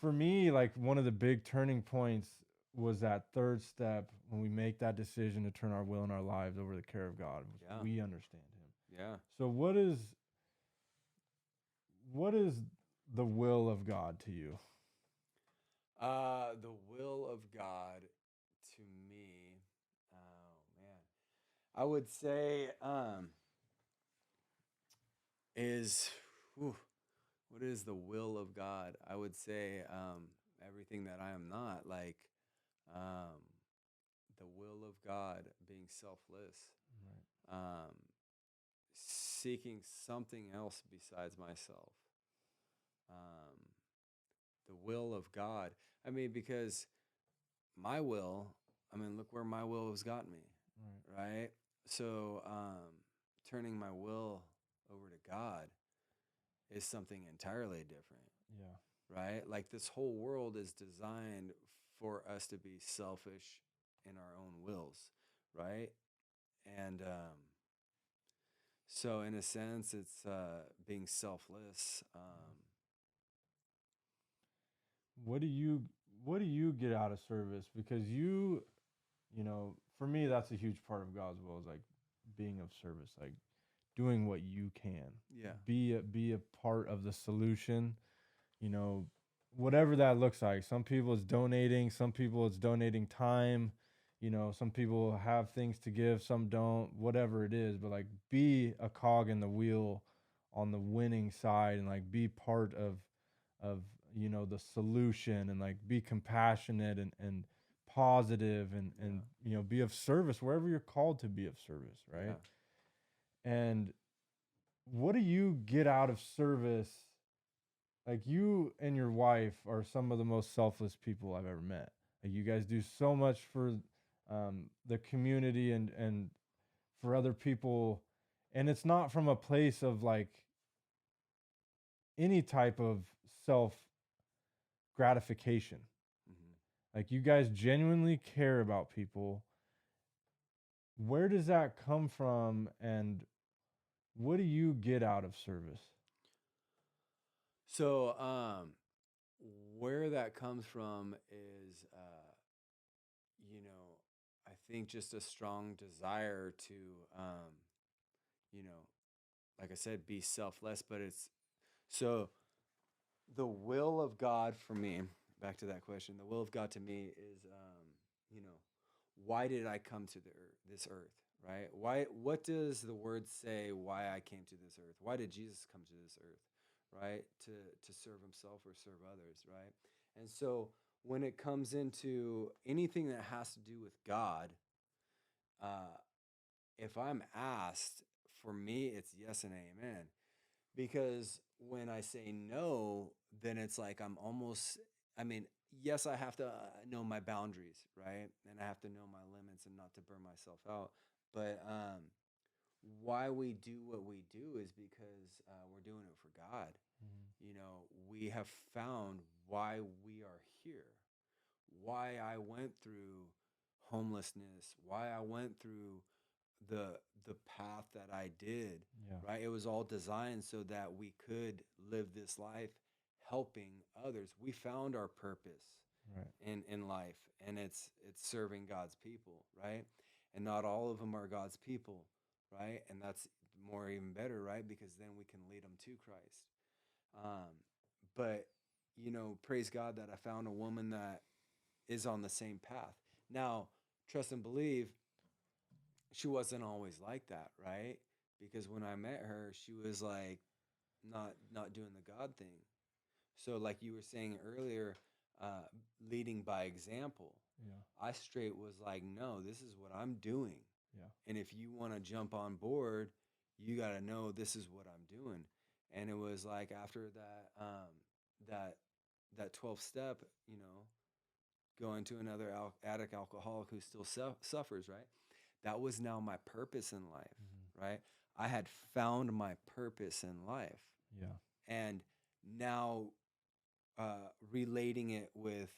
for me, like one of the big turning points was that third step when we make that decision to turn our will and our lives over the care of God. Yeah. We understand Him. Yeah. So what is the will of God to you? The will of God to me, oh man, I would say, is whew, what is the will of God? I would say, everything that I am not, like, um, the will of God, being selfless, Right. um, seeking something else besides myself. Um, the will of God. I mean, because my will, I mean, look where my will has gotten me, Right. right? So, turning my will over to God is something entirely different, Yeah. right? Like this whole world is designed for us to be selfish in our own wills, right? And so, in a sense, it's being selfless. What do you what do you get out of service? Because for me, that's a huge part of God's will is like being of service, like doing what you can. Yeah, Be a part of the solution, you know, whatever that looks like. Some people it's donating, some people it's donating time, some people have things to give, some don't, whatever it is, but like be a cog in the wheel on the winning side and like be part of the solution and like be compassionate and positive and be of service wherever you're called to be of service, right? yeah. And what do you get out of service? Like you and your wife are some of the most selfless people I've ever met. Like you guys do so much for the community and for other people, and it's not from a place of like any type of self gratification. Hmm. Like you guys genuinely care about people. Where does that come from, and what do you get out of service? So, where that comes from is, you know, I think just a strong desire to, you know, like I said, be selfless. But it's so the will of God for me. Back to that question, the will of God to me is, you know, why did I come to this earth, right? Why? What does the word say? Why I came to this earth? Why did Jesus come to this earth, right? To serve Himself or serve others, right? And so when it comes into anything that has to do with God, uh, if I'm asked, for me, it's yes and amen. Because when I say no, then it's like I'm almost, I mean, yes, I have to know my boundaries, right? And I have to know my limits and not to burn myself out. But why we do what we do is because we're doing it for God. Mm-hmm. You know, we have found why we are here, why I went through homelessness, why I went through the path that I did, Yeah. right? It was all designed so that we could live this life helping others. We found our purpose Right. in life, and it's serving God's people, right? And not all of them are God's people, right? And that's more even better, right? Because then we can lead them to Christ. But praise God that I found a woman that is on the same path. Now, trust and believe, she wasn't always like that, right? Because when I met her, she was like not doing the God thing. So, like you were saying earlier, leading by example. Yeah. I straight was like, no, this is what I'm doing, Yeah. and if you want to jump on board, you got to know this is what I'm doing. And it was like after that that 12th step, going to another addict alcoholic who still suffers, right? That was now my purpose in life, Mm-hmm. right? I had found my purpose in life. Yeah. And now relating it with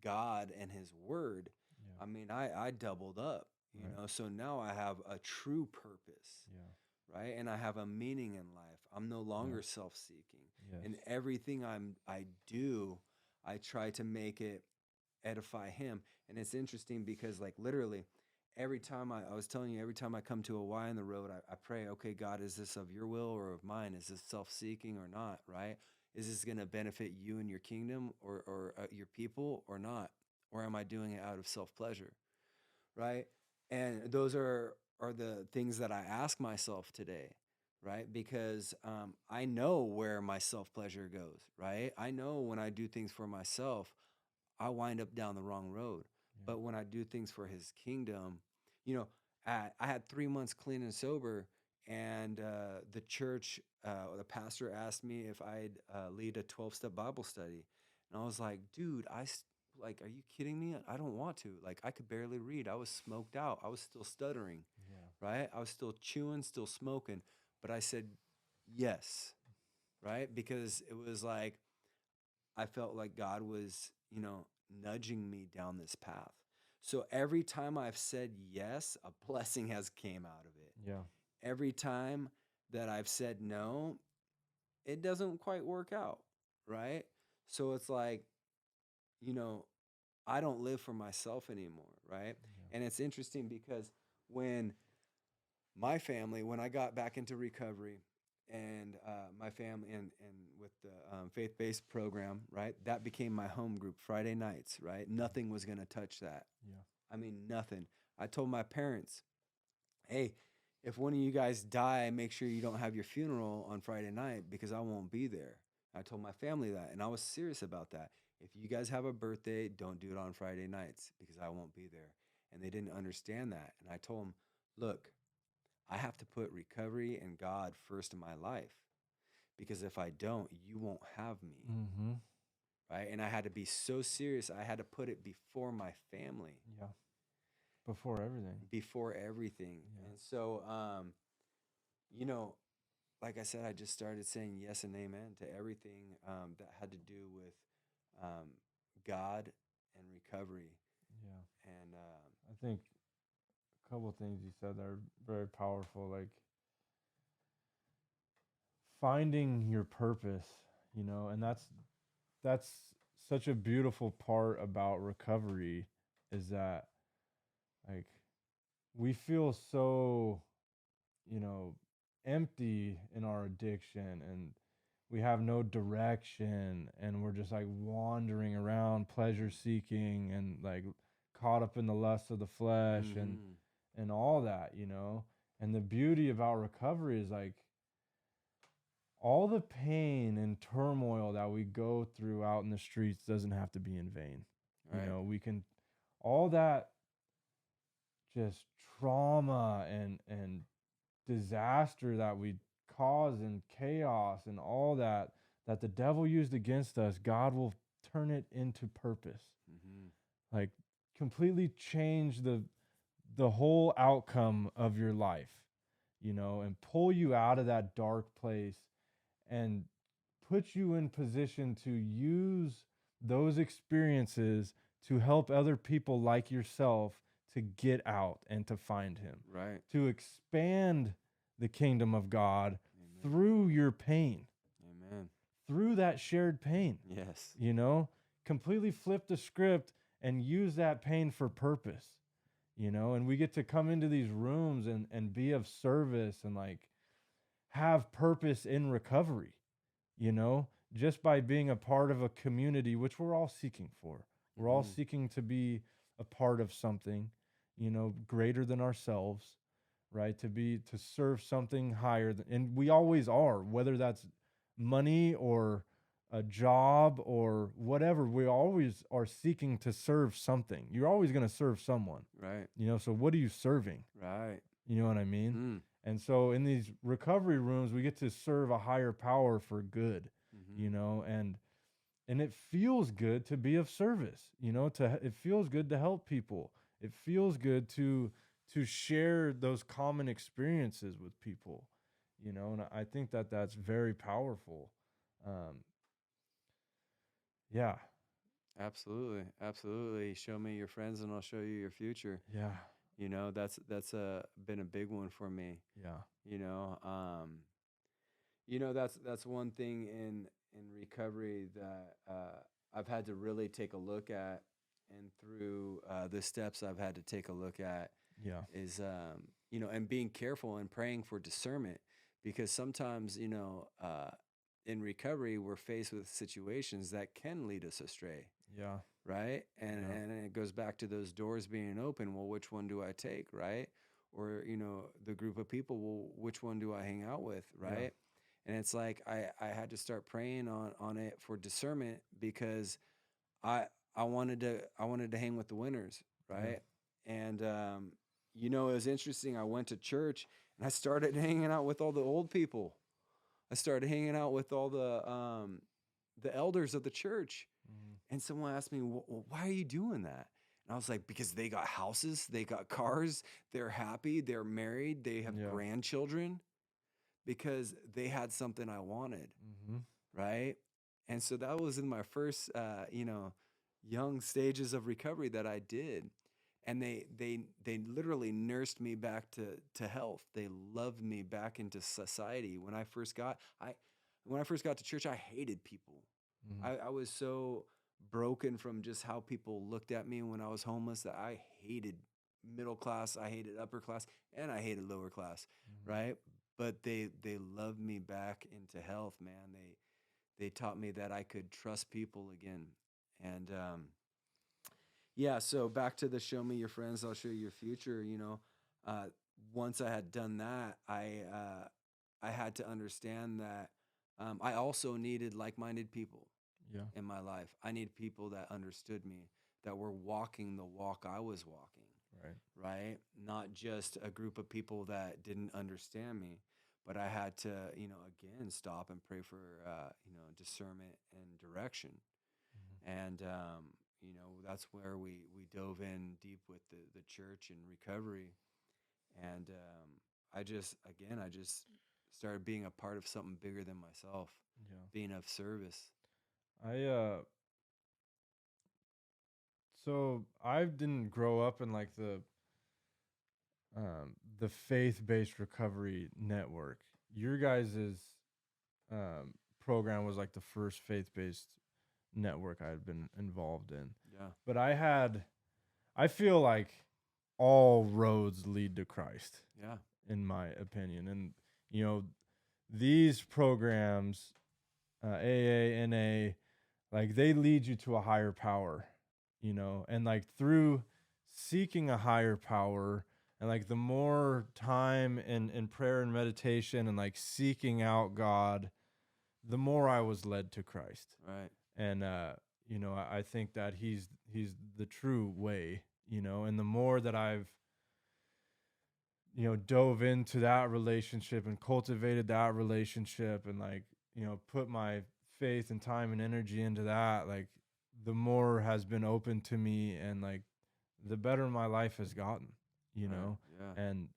God and His Word, Yeah. I mean, I doubled up, Right. so now I have a true purpose, Yeah. right? And I have a meaning in life. I'm no Yeah. longer self-seeking. Yes. And everything I do, I try to make it edify him. And it's interesting because like literally every time I was telling you, every time I come to a Y in the road, I pray, okay, God, is this of your will or of mine? Is this self-seeking or not? Right? Is this going to benefit you and your kingdom or your people or not? Or am I doing it out of self-pleasure? Right? And those are the things that I ask myself today, right? Because I know where my self-pleasure goes, right? I know when I do things for myself, I wind up down the wrong road. Yeah. But when I do things for his kingdom, you know, I had 3 months clean and sober, and the church, the pastor asked me if I'd lead a 12-step Bible study. And I was like, dude, like, are you kidding me? I don't want to. Like, I could barely read. I was smoked out. I was still stuttering, Yeah. right? I was still chewing, still smoking. But I said yes, right? Because it was like, I felt like God was, nudging me down this path. So every time I've said yes, a blessing has came out of it. Yeah. Every time that I've said no, it doesn't quite work out, right? So it's like, you know, I don't live for myself anymore, right? Yeah. And it's interesting because when my family, when I got back into recovery, and my family, and with the faith-based program, right, that became my home group Friday nights, right? Nothing was going to touch that. Yeah. I mean, nothing. I told my parents, hey, if one of you guys die, make sure you don't have your funeral on Friday night because I won't be there. I told my family that, and I was serious about that. If you guys have a birthday, don't do it on Friday nights because I won't be there. And they didn't understand that. And I told them, look, I have to put recovery and God first in my life because if I don't, you won't have me. Mm-hmm. Right. And I had to be so serious. I had to put it before my family, Yeah. Before everything. before everything. Yeah. And so, you know, like I said, I just started saying yes and amen to everything that had to do with um, God and recovery. Yeah. And I think a couple of things you said that are very powerful, like finding your purpose, and that's such a beautiful part about recovery is that like we feel so, you know, empty in our addiction and we have no direction and we're just like wandering around pleasure seeking and like caught up in the lust of the flesh mm-hmm, and all that. And the beauty about recovery is like all the pain and turmoil that we go through out in the streets doesn't have to be in vain. right, We can all that just trauma and disaster that we cause and chaos and all that the devil used against us, God will turn it into purpose. mm-hmm, Like completely change the whole outcome of your life, and pull you out of that dark place and put you in position to use those experiences to help other people like yourself to get out and to find him, right, to expand the kingdom of God amen, through your pain, amen, through that shared pain, yes, you know, completely flip the script and use that pain for purpose, and we get to come into these rooms and be of service and like have purpose in recovery, you know, just by being a part of a community, which we're all seeking for. We're all mm-hmm, seeking to be a part of something, greater than ourselves, right? To serve something higher than, and we always are, whether that's money or a job or whatever, we always are seeking to serve something. You're always going to serve someone, right, so what are you serving? right, You know what I mean? mm, And so in these recovery rooms, we get to serve a higher power for good, mm-hmm, and it feels good to be of service, it feels good to help people. It feels good to share those common experiences with people, and I think that that's very powerful. Um, yeah, absolutely, absolutely. Show me your friends, and I'll show you your future. yeah. That's been a big one for me. Yeah. You know, that's one thing in recovery that I've had to really take a look at, and through the steps I've had to take a look at Yeah. is and being careful and praying for discernment, because sometimes in recovery we're faced with situations that can lead us astray, Yeah. right? And Yeah. and it goes back to those doors being open. Well, which one do I take, right? Or the group of people. Well, which one do I hang out with, Yeah. right? And it's like I had to start praying on it for discernment, because I I wanted to hang with the winners, Yeah. right? And it was interesting. I went to church and I started hanging out with all the old people. I started hanging out with all the elders of the church. Mhm. And someone asked me, Why are you doing that?" And I was like, "Because they got houses, they got cars, they're happy, they're married, they have Yeah. grandchildren, because they had something I wanted." Mhm. Right? And so that was in my first, young stages of recovery that I did. And they literally nursed me back to health. They loved me back into society. When I first got to church, I hated people. Mhm. I was so broken from just how people looked at me when I was homeless, that I hated middle class, I hated upper class, and I hated lower class, Mhm. right? But they loved me back into health, man. They taught me that I could trust people again. And yeah, so back to the show me your friends, I'll show you your future. Uh, Once I had done that, I had to understand that I also needed like-minded people Yeah. in my life. I needed people that understood me, that were walking the walk I was walking, Right. right? Not just a group of people that didn't understand me, but I had to, again, stop and pray for, discernment and direction. Mhm. And, that's where we dove in deep with the church and recovery. And I just started being a part of something bigger than myself, Yeah. being of service. I didn't grow up in like the faith-based recovery network. Your guys's um program was like the first faith-based network I had been involved in. Yeah. But I feel like all roads lead to Christ, Yeah. in my opinion. And you know, these programs, AA, NA, like they lead you to a higher power, and like through seeking a higher power, and like the more time in prayer and meditation and like seeking out God, the more I was led to Christ. Right. And I think that he's the true way, and the more that I've dove into that relationship and cultivated that relationship, and like put my faith and time and energy into that, like the more has been open to me, and like the better my life has gotten, Right. Yeah. and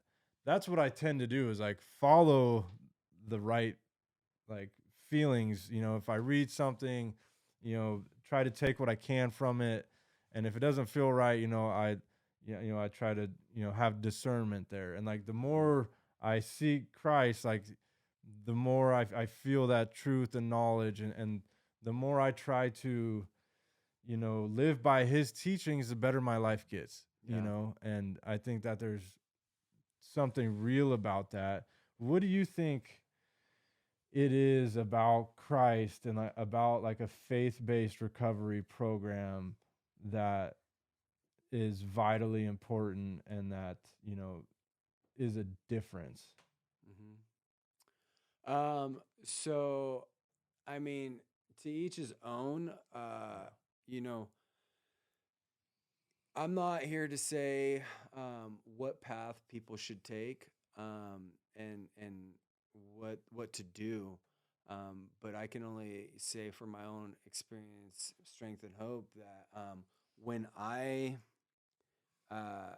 that's what I tend to do, is like follow the right like feelings. If I read something, try to take what I can from it, and if it doesn't feel right, I try to have discernment there, and like the Mhm. more I seek Christ, like the more I feel that truth and knowledge, and the more I try to live by his teachings, the better my life gets. Yeah. And I think that there's something real about that. What do you think it is about Christ and like, about like a faith-based recovery program that is vitally important, and that is a difference? So I mean, to each his own. Yeah. You know, I'm not here to say what path people should take, and what to do. But I can only say from my own experience, strength, and hope that when I uh,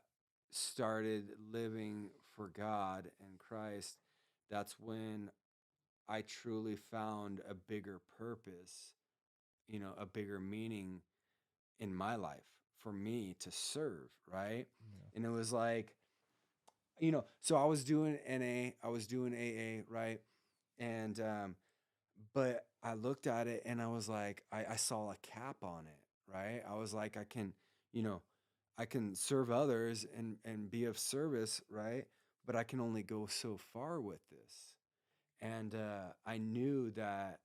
started living for God and Christ, that's when I truly found a bigger purpose, a bigger meaning in my life for me to serve, right? Yeah. And it was like, so I was doing NA, I was doing AA, right? And but I looked at it and I was like, I saw a cap on it, right? I was like, you know, I can serve others and be of service, right? But I can only go so far with this. And I knew that,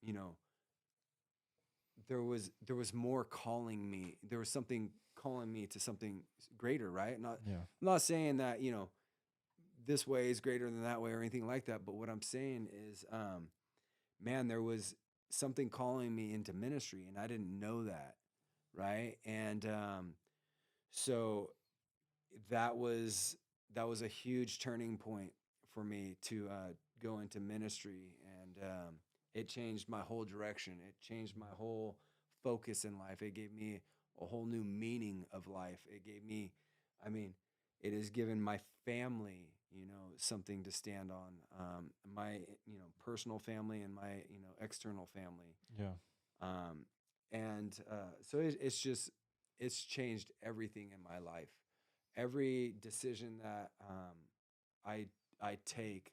you know, there was more calling me. There was something calling me to something greater, right? Yeah. I'm not saying that, this way is greater than that way or anything like that. But what I'm saying is, man, there was something calling me into ministry, and I didn't know that, right? And so that was a huge turning point for me to go into ministry, and it changed my whole direction. It changed my whole focus in life. It gave me a whole new meaning of life. It gave me, I mean, it has given my family, something to stand on. My, personal family and my, external family. Yeah. Um, and so it's changed everything in my life. Every decision that I I take,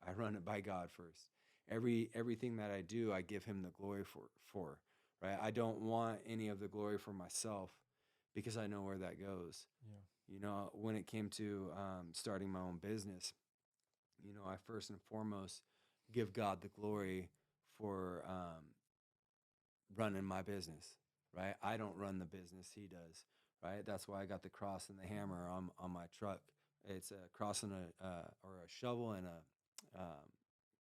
I run it by God first. Everything that I do, I give Him the glory for. Right. I don't want any of the glory for myself because I know where that goes. Yeah. When it came to starting my own business, I first and foremost give God the glory for running my business, right? I don't run the business, He does, right? That's why I got the cross and the hammer on my truck. It's a cross and or a shovel and a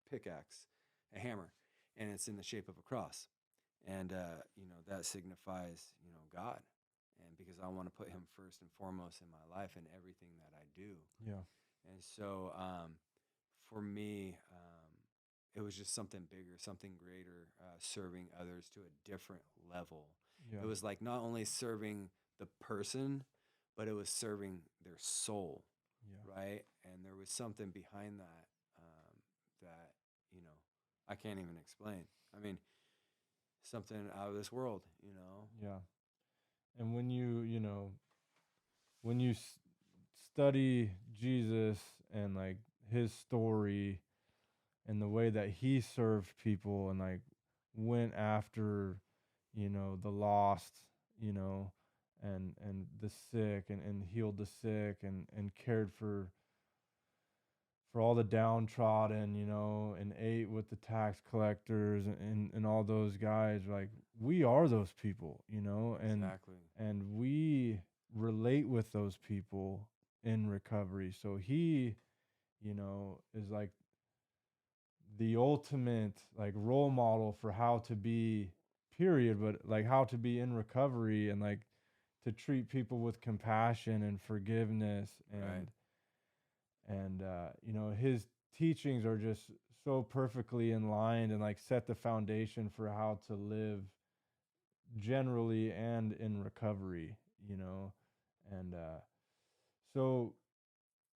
pickaxe, a hammer, and it's in the shape of a cross, and that signifies God, and because I want to put Him first and foremost in my life and everything that I do. Yeah. And so for me, it was just something bigger, something greater, serving others to a different level. Yeah. It was like not only serving the person, but it was serving their soul, Yeah. right? And there was something behind that that, I can't even explain. I mean, something out of this world. Yeah. And when you study Jesus and like his story and the way that he served people and like went after, the lost, you know, and the sick and healed the sick and cared for all the downtrodden, and ate with the tax collectors and all those guys. Like we are those people, Exactly. and we relate with those people in recovery. So he, is like the ultimate like role model for how to be period, but like how to be in recovery and like to treat people with compassion and forgiveness Right. and his teachings are just so perfectly in line and like set the foundation for how to live generally and in recovery, and so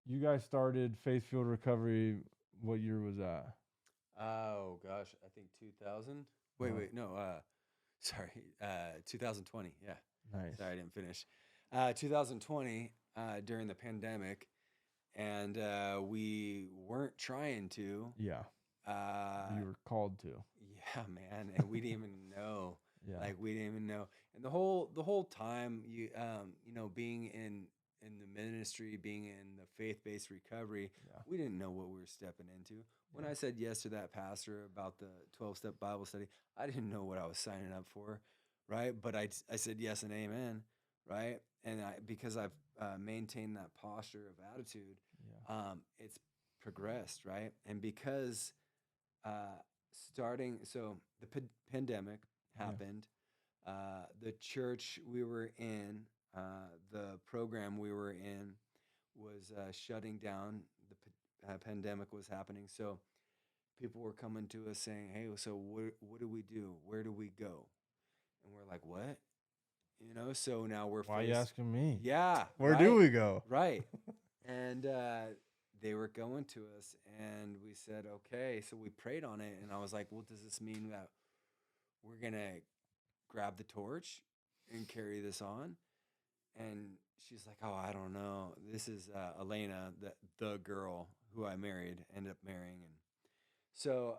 you guys started Faithfield Recovery. What year was that? Oh gosh, I think 2000. Wait, Uh, wait, no. Sorry, 2020. Yeah, nice. sorry, I didn't finish. 2020, during the pandemic, and we weren't trying to. Yeah, Uh, you were called to. yeah, man, and we didn't even know. Yeah, Like we didn't even know. And the whole time, being in the ministry, being in the faith-based recovery, yeah, we didn't know what we were stepping into. When yeah, I said yes to that pastor about the 12-step Bible study, I didn't know what I was signing up for, right? But I said yes and amen, right? And because I've maintained that posture of attitude, yeah, it's progressed, right? And because uh, so the pandemic yeah, happened. The church we were in, the program we were in, was shutting down. The pandemic was happening, so people were coming to us saying, "Hey, so what do we do? Where do we go?" And we're like, "What?" So now we're why are you faced. asking me? Yeah, Where do right, we go? right. And they were going to us, and we said, "Okay." So we prayed on it, and I was like, "Well, does this mean that we're gonna grab the torch and carry this on? And she's like, oh, I don't know. This is Alaina, the girl who I ended up marrying. And so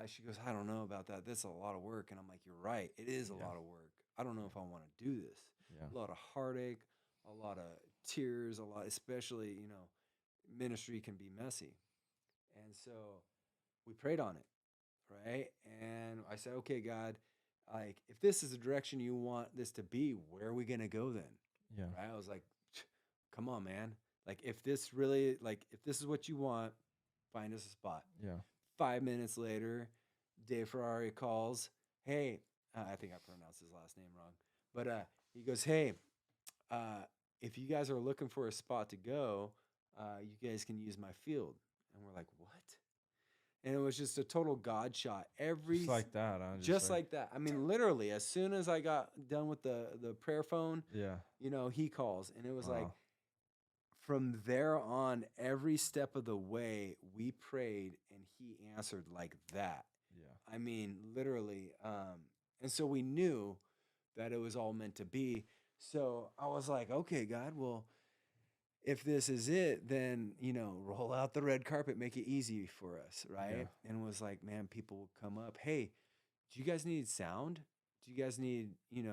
she goes, I don't know about that. That's a lot of work. And I'm like, you're right. It is a Yeah. lot of work. I don't know if I want to do this. Yeah. A lot of heartache, a lot of tears, a lot, especially, ministry can be messy. And so we prayed on it, right? And I said, okay, God, like, if this is the direction you want this to be, where are we going to go then? Yeah. Right? I was like, come on, man. Like, if this really, like, if this is what you want, find us a spot. Yeah. 5 minutes later, Dave Ferrari calls. Hey, I think I pronounced his last name wrong, but he goes, hey, if you guys are looking for a spot to go, you guys can use my field. And we're like, what? And it was just a total God shot. Just like that. I'm Just like that. I mean, literally, as soon as I got done with the prayer phone, yeah. he calls, and it was like, Wow. from there on, every step of the way, we prayed, and he answered like that. Yeah. I mean, literally. And so we knew that it was all meant to be. So I was like, okay, God, well, if this is it, then, roll out the red carpet, make it easy for us, Yeah. right? And it was like, man, people would come up, hey, do you guys need sound? Do you guys need, Yeah.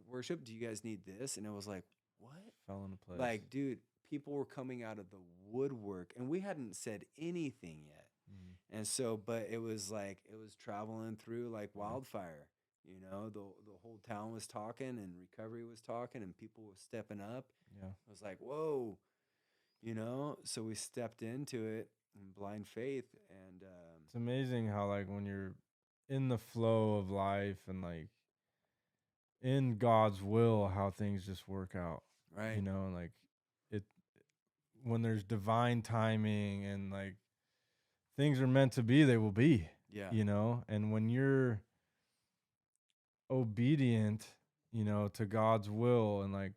worship? Do you guys need this? And it was like, what? Fell into place. Like, dude, people were coming out of the woodwork, and we hadn't said anything yet. Mm. And so, but it was like, it was traveling through like wildfire. The whole town was talking, and recovery was talking, and people were stepping up. Yeah. I was like, whoa, so we stepped into it in blind faith. And It's amazing how, like, when you're in the flow of life and, like, in God's will, how things just work out. right. And, like, it when there's divine timing and, like, things are meant to be, they will be. Yeah. And when you're obedient, to God's will, and, like,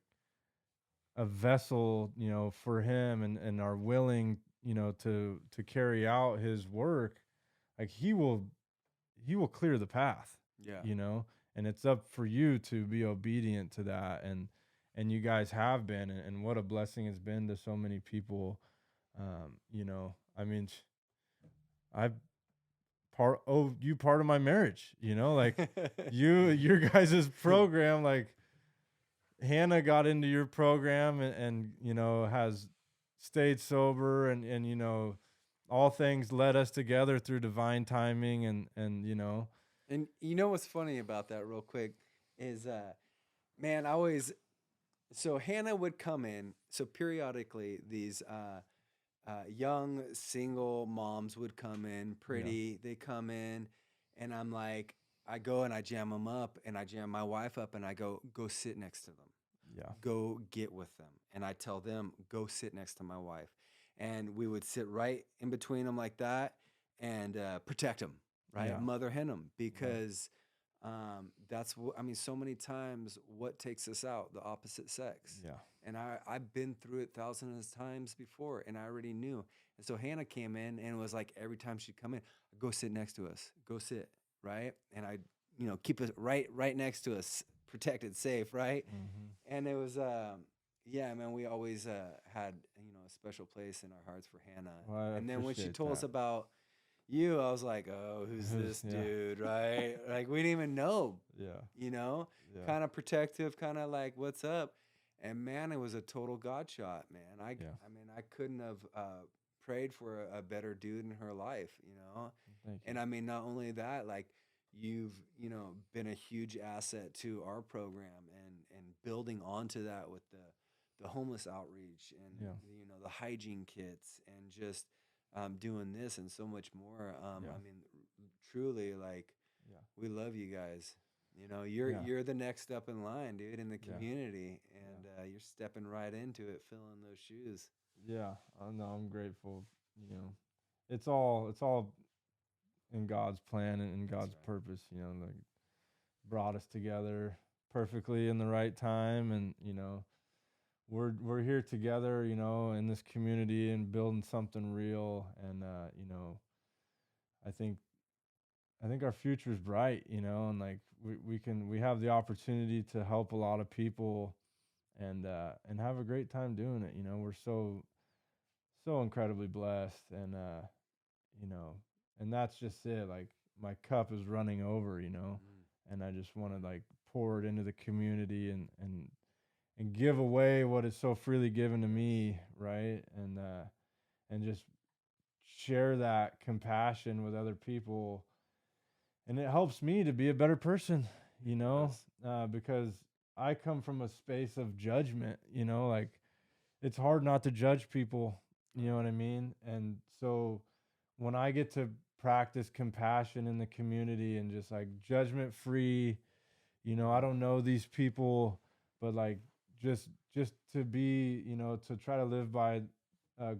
a vessel, for him, and are willing, to carry out his work, like, he will clear the path, Yeah. And it's up for you to be obedient to that. And you guys have been, and what a blessing it's been to so many people. I mean, I've you part of my marriage, like, your guys' program, like, Hannah got into your program, and has stayed sober, and all things led us together through divine timing, and And what's funny about that, real quick, is man, so Hannah would come in. So periodically, these young single moms would come in, pretty. They come in, and I'm like, I go and I jam them up, and I jam my wife up, and I go sit next to them. yeah, Go get with them. And I tell them, go sit next to my wife. And we would sit right in between them like that, and protect them, right? Yeah. Mother hen them, because that's what, I mean, so many times what takes us out? The opposite sex. yeah, And I've been through it thousands of times before, and I already knew. And so Hannah came in, and it was like, every time she'd come in, go sit next to us, go sit, right? And I, keep it right next to us, protected, safe, right? mm-hmm. And it was, yeah, man, we always had, a special place in our hearts for Hannah. Well, I And then when she appreciate told us that. about you, I was like, oh, who's this Yeah. dude, right? Like, we didn't even know, Yeah, yeah, kind of protective, kind of like, what's up? And man, it was a total God shot, man. I mean, I couldn't have prayed for a better dude in her life, Thank you. And I mean, not only that, like, you've, been a huge asset to our program, and building onto that with the homeless outreach, and Yeah. the hygiene kits, and just doing this and so much more. Yeah. I mean, truly, like, Yeah. we love you guys. You're Yeah. you're the next step in line, dude, in the Yeah. community, and you're stepping right into it, filling those shoes. Yeah, I know. I'm grateful. It's all in God's plan and in God's right. purpose. Like, brought us together perfectly in the right time, and we're here together, in this community, and building something real. And I think I think our future is bright, and like we have the opportunity to help a lot of people and have a great time doing it. We're so incredibly blessed, you know, and that's just it. Like my cup is running over, Mm. and I just want to like pour it into the community and give away what is so freely given to me, right? And just share that compassion with other people, and it helps me to be a better person, Yes. because I come from a space of judgment, like it's hard not to judge people, you know what I mean? And so when I get to practice compassion in the community and just like judgment free, I don't know these people, but like just to be, to try to live by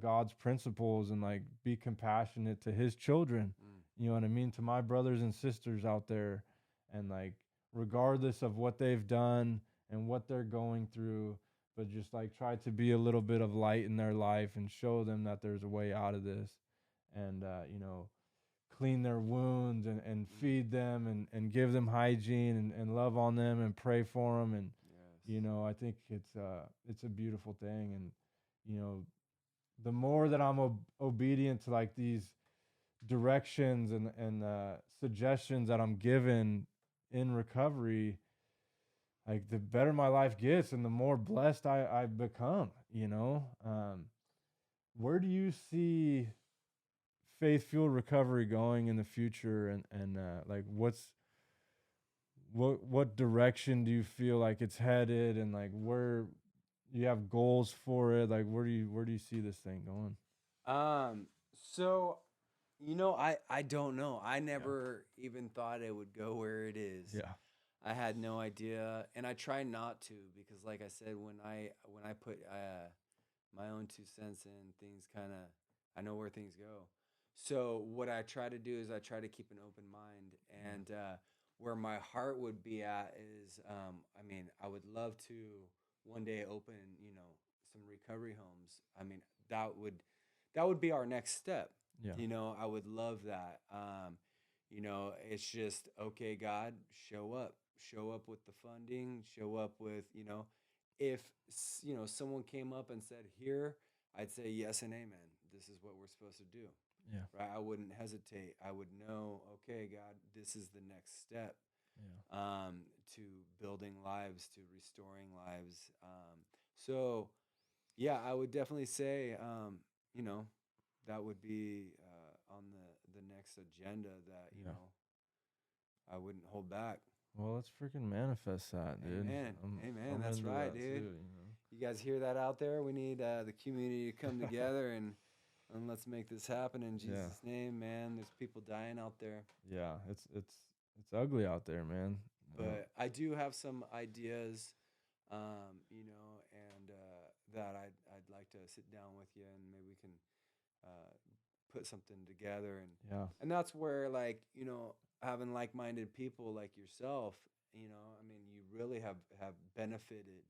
God's principles and like be compassionate to his children, Mm. you know what I mean, to my brothers and sisters out there, and like regardless of what they've done and what they're going through, but just like try to be a little bit of light in their life and show them that there's a way out of this, and clean their wounds and Mm. feed them and give them hygiene and love on them and pray for them. And Yes. I think it's a beautiful thing. And you know the more that I'm obedient to like these directions and suggestions that I'm given in recovery, like the better my life gets and the more blessed I become. Where do you see faith fueled recovery going in the future, and like what direction do you feel like it's headed, and like where you have goals for it, like where do you see this thing going? Um, so I don't know. I Yeah. never even thought it would go where it is. Yeah. I had no idea, and I try not to because, like I said, when I put my own 2 cents in, things kind of I know where things go. So what I try to do is I try to keep an open mind, Yeah. and where my heart would be at is, I mean, I would love to one day open, some recovery homes. I mean, that would that would be our next step. Yeah. I would love that. It's just okay, God, show up with the funding, show up with, if someone came up and said here, I'd say yes and amen. This is what we're supposed to do, Yeah. right? I wouldn't hesitate. I would know, okay, God, this is the next step, Yeah. to building lives, to restoring lives. So yeah, I would definitely say, you know, that would be on the next agenda that Yeah. I wouldn't hold back. Well, let's freaking manifest that, dude. Amen. i'm Amen. i'm That's into right, that dude. too. You guys hear that out there? We need the community to come together and let's make this happen in Yeah. Jesus' name, man. There's people dying out there. Yeah, it's ugly out there, man. But I do have some ideas, and that I'd like to sit down with you and maybe we can uh, put something together, Yeah. and that's where, like, having like-minded people like yourself, I mean, you really have benefited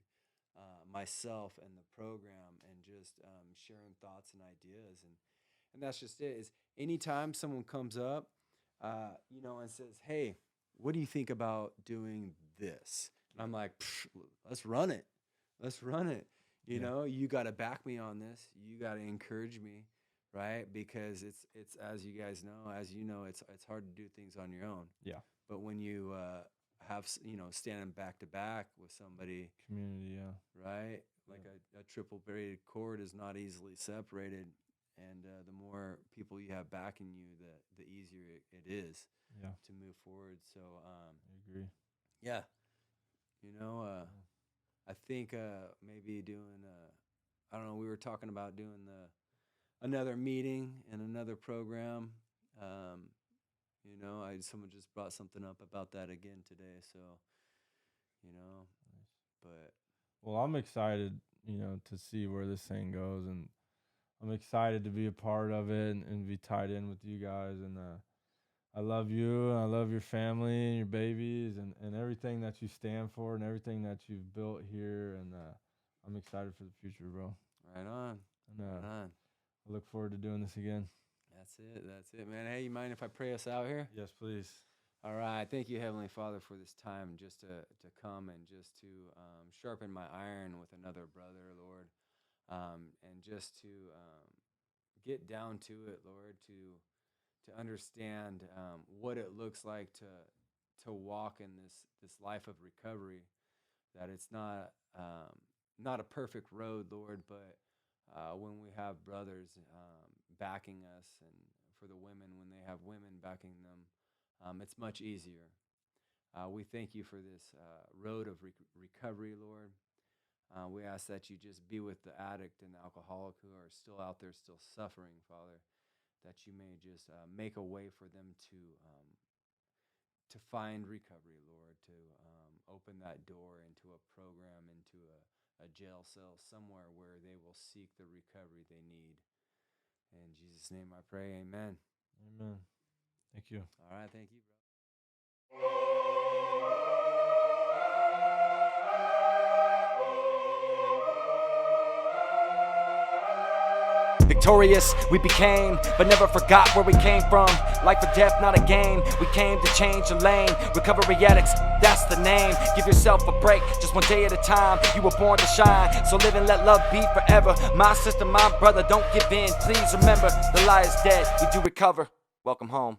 myself and the program, and just sharing thoughts and ideas, and that's just it. Is anytime someone comes up, and says, "Hey, what do you think about doing this?" And I'm like, "Let's run it. Let's run it." Yeah. You got to back me on this. You got to encourage me, right? Because it's as you guys know, it's hard to do things on your own. Yeah. But when you have standing back to back with somebody, Community. Yeah. right? Like Yeah. a triple braided cord is not easily separated, and the more people you have backing you, the easier it is Yeah. to move forward. So I agree. yeah, you know, uh, Yeah. I think maybe doing I don't know. We were talking about doing the another meeting and another program. Um, someone just brought something up about that again today. So you know, Nice. but Well, I'm excited, to see where this thing goes, and I'm excited to be a part of it and be tied in with you guys. And I love you, and I love your family and your babies and everything that you stand for and everything that you've built here. And I'm excited for the future, bro. right on, And right on. I look forward to doing this again. That's it, man. Hey, you mind if I pray us out here? Yes, please. All right. Thank you, Heavenly Father, for this time just to come and just to sharpen my iron with another brother, Lord, and just to get down to it, Lord, to understand what it looks like to walk in this life of recovery. That it's not a perfect road, Lord, but when we have brothers backing us, and for the women when they have women backing them, it's much easier. We thank you for this road of recovery, Lord. We ask that you just be with the addict and the alcoholic who are still out there, still suffering, Father, that you may just make a way for them to find recovery, Lord, to open that door into a program, into a jail cell, somewhere where they will seek the recovery they need. In Jesus' name I pray, amen. Amen. Thank you. All right, thank you, bro. Victorious we became, but never forgot where we came from. Life or death, not a game. We came to change the lane. Recovery addicts, that's the name. Give yourself a break, just one day at a time. You were born to shine, so live and let love be forever. My sister, my brother, don't give in. Please remember, the lie is dead. We do recover. Welcome home.